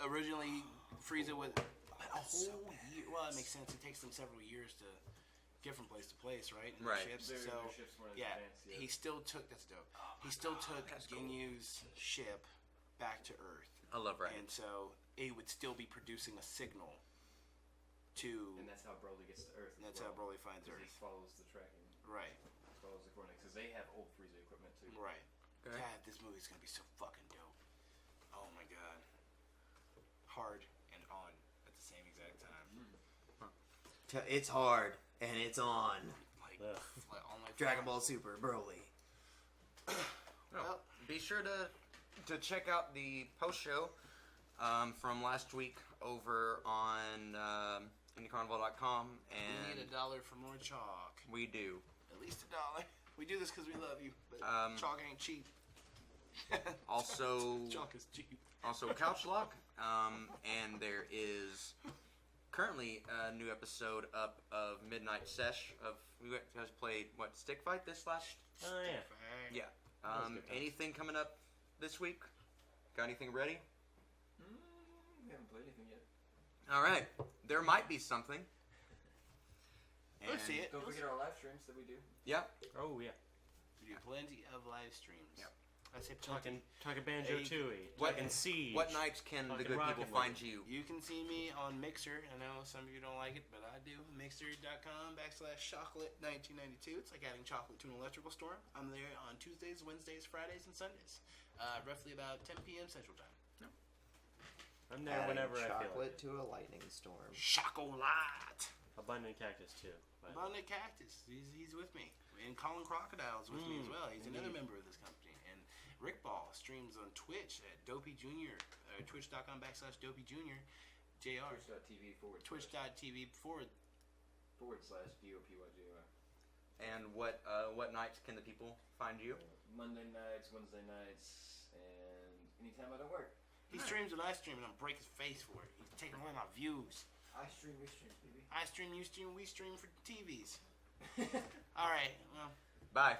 originally Frieza with a whole year. Well, that makes sense. It takes them several years to get from place to place, right? In Right. their ships. Their So ships weren't as yeah, advanced yet. he still took. That's dope. He still took Ginyu's ship back to Earth, I love Raiden. and so it would still be producing a signal to. And that's how Broly gets to Earth. And that's how Broly finds He Earth. follows the tracking. Right. Follows the coordinates because they have old Frieza equipment too. Right. Okay. God, this movie's gonna be so fucking dope. Oh my god. Hard and on at the same exact time. It's hard and it's on. Like, Ugh. like all my Dragon Ball Super Broly. Well, Be sure to check out the post show from last week over on IndieCarnival.com, we and need $1 for more chalk. we do. At least $1. We do this because we love you, but chalk ain't cheap. Also, Chalk is cheap. also Couch Lock, and there is currently a new episode up of Midnight Sesh. We guys played what, Stick Fight this last? Oh yeah. Yeah. was a good time. Anything coming up this week? Got anything ready? We haven't played anything yet. All right, there might be something. We'll see it. Don't forget our live streams that we do. Yeah. Oh yeah. We do plenty of live streams. Yep. I say Talking plenty. Banjo Hey, Tooie. what- Talking Siege. What nights can the Fucking good people Rocket find League. you? You can see me on Mixer. I know some of you don't like it, but I do. Mixer.com/chocolate1992. It's like adding chocolate to an electrical storm. I'm there on Tuesdays, Wednesdays, Fridays, and Sundays. Roughly about 10 p.m. Central Time. I'm there whenever I feel like chocolate it. to a lightning storm. Chocolate! Abundant Cactus too. But Abundant Cactus. He's with me. And Colin Crocodile's with me as well. He's another member of this company. And Rick Ball streams on Twitch at Dopey Jr. Twitch.com/Dopey Jr. JR. Twitch.tv Twitch.tv forward. /DOPYJR. And what nights can the people find you? Monday nights, Wednesday nights, and anytime I don't work. He streams what I stream, and I'm break his face for it. He's taking away my views. I stream, we stream, baby. I stream, you stream, we stream for TVs. All right. Well. Bye.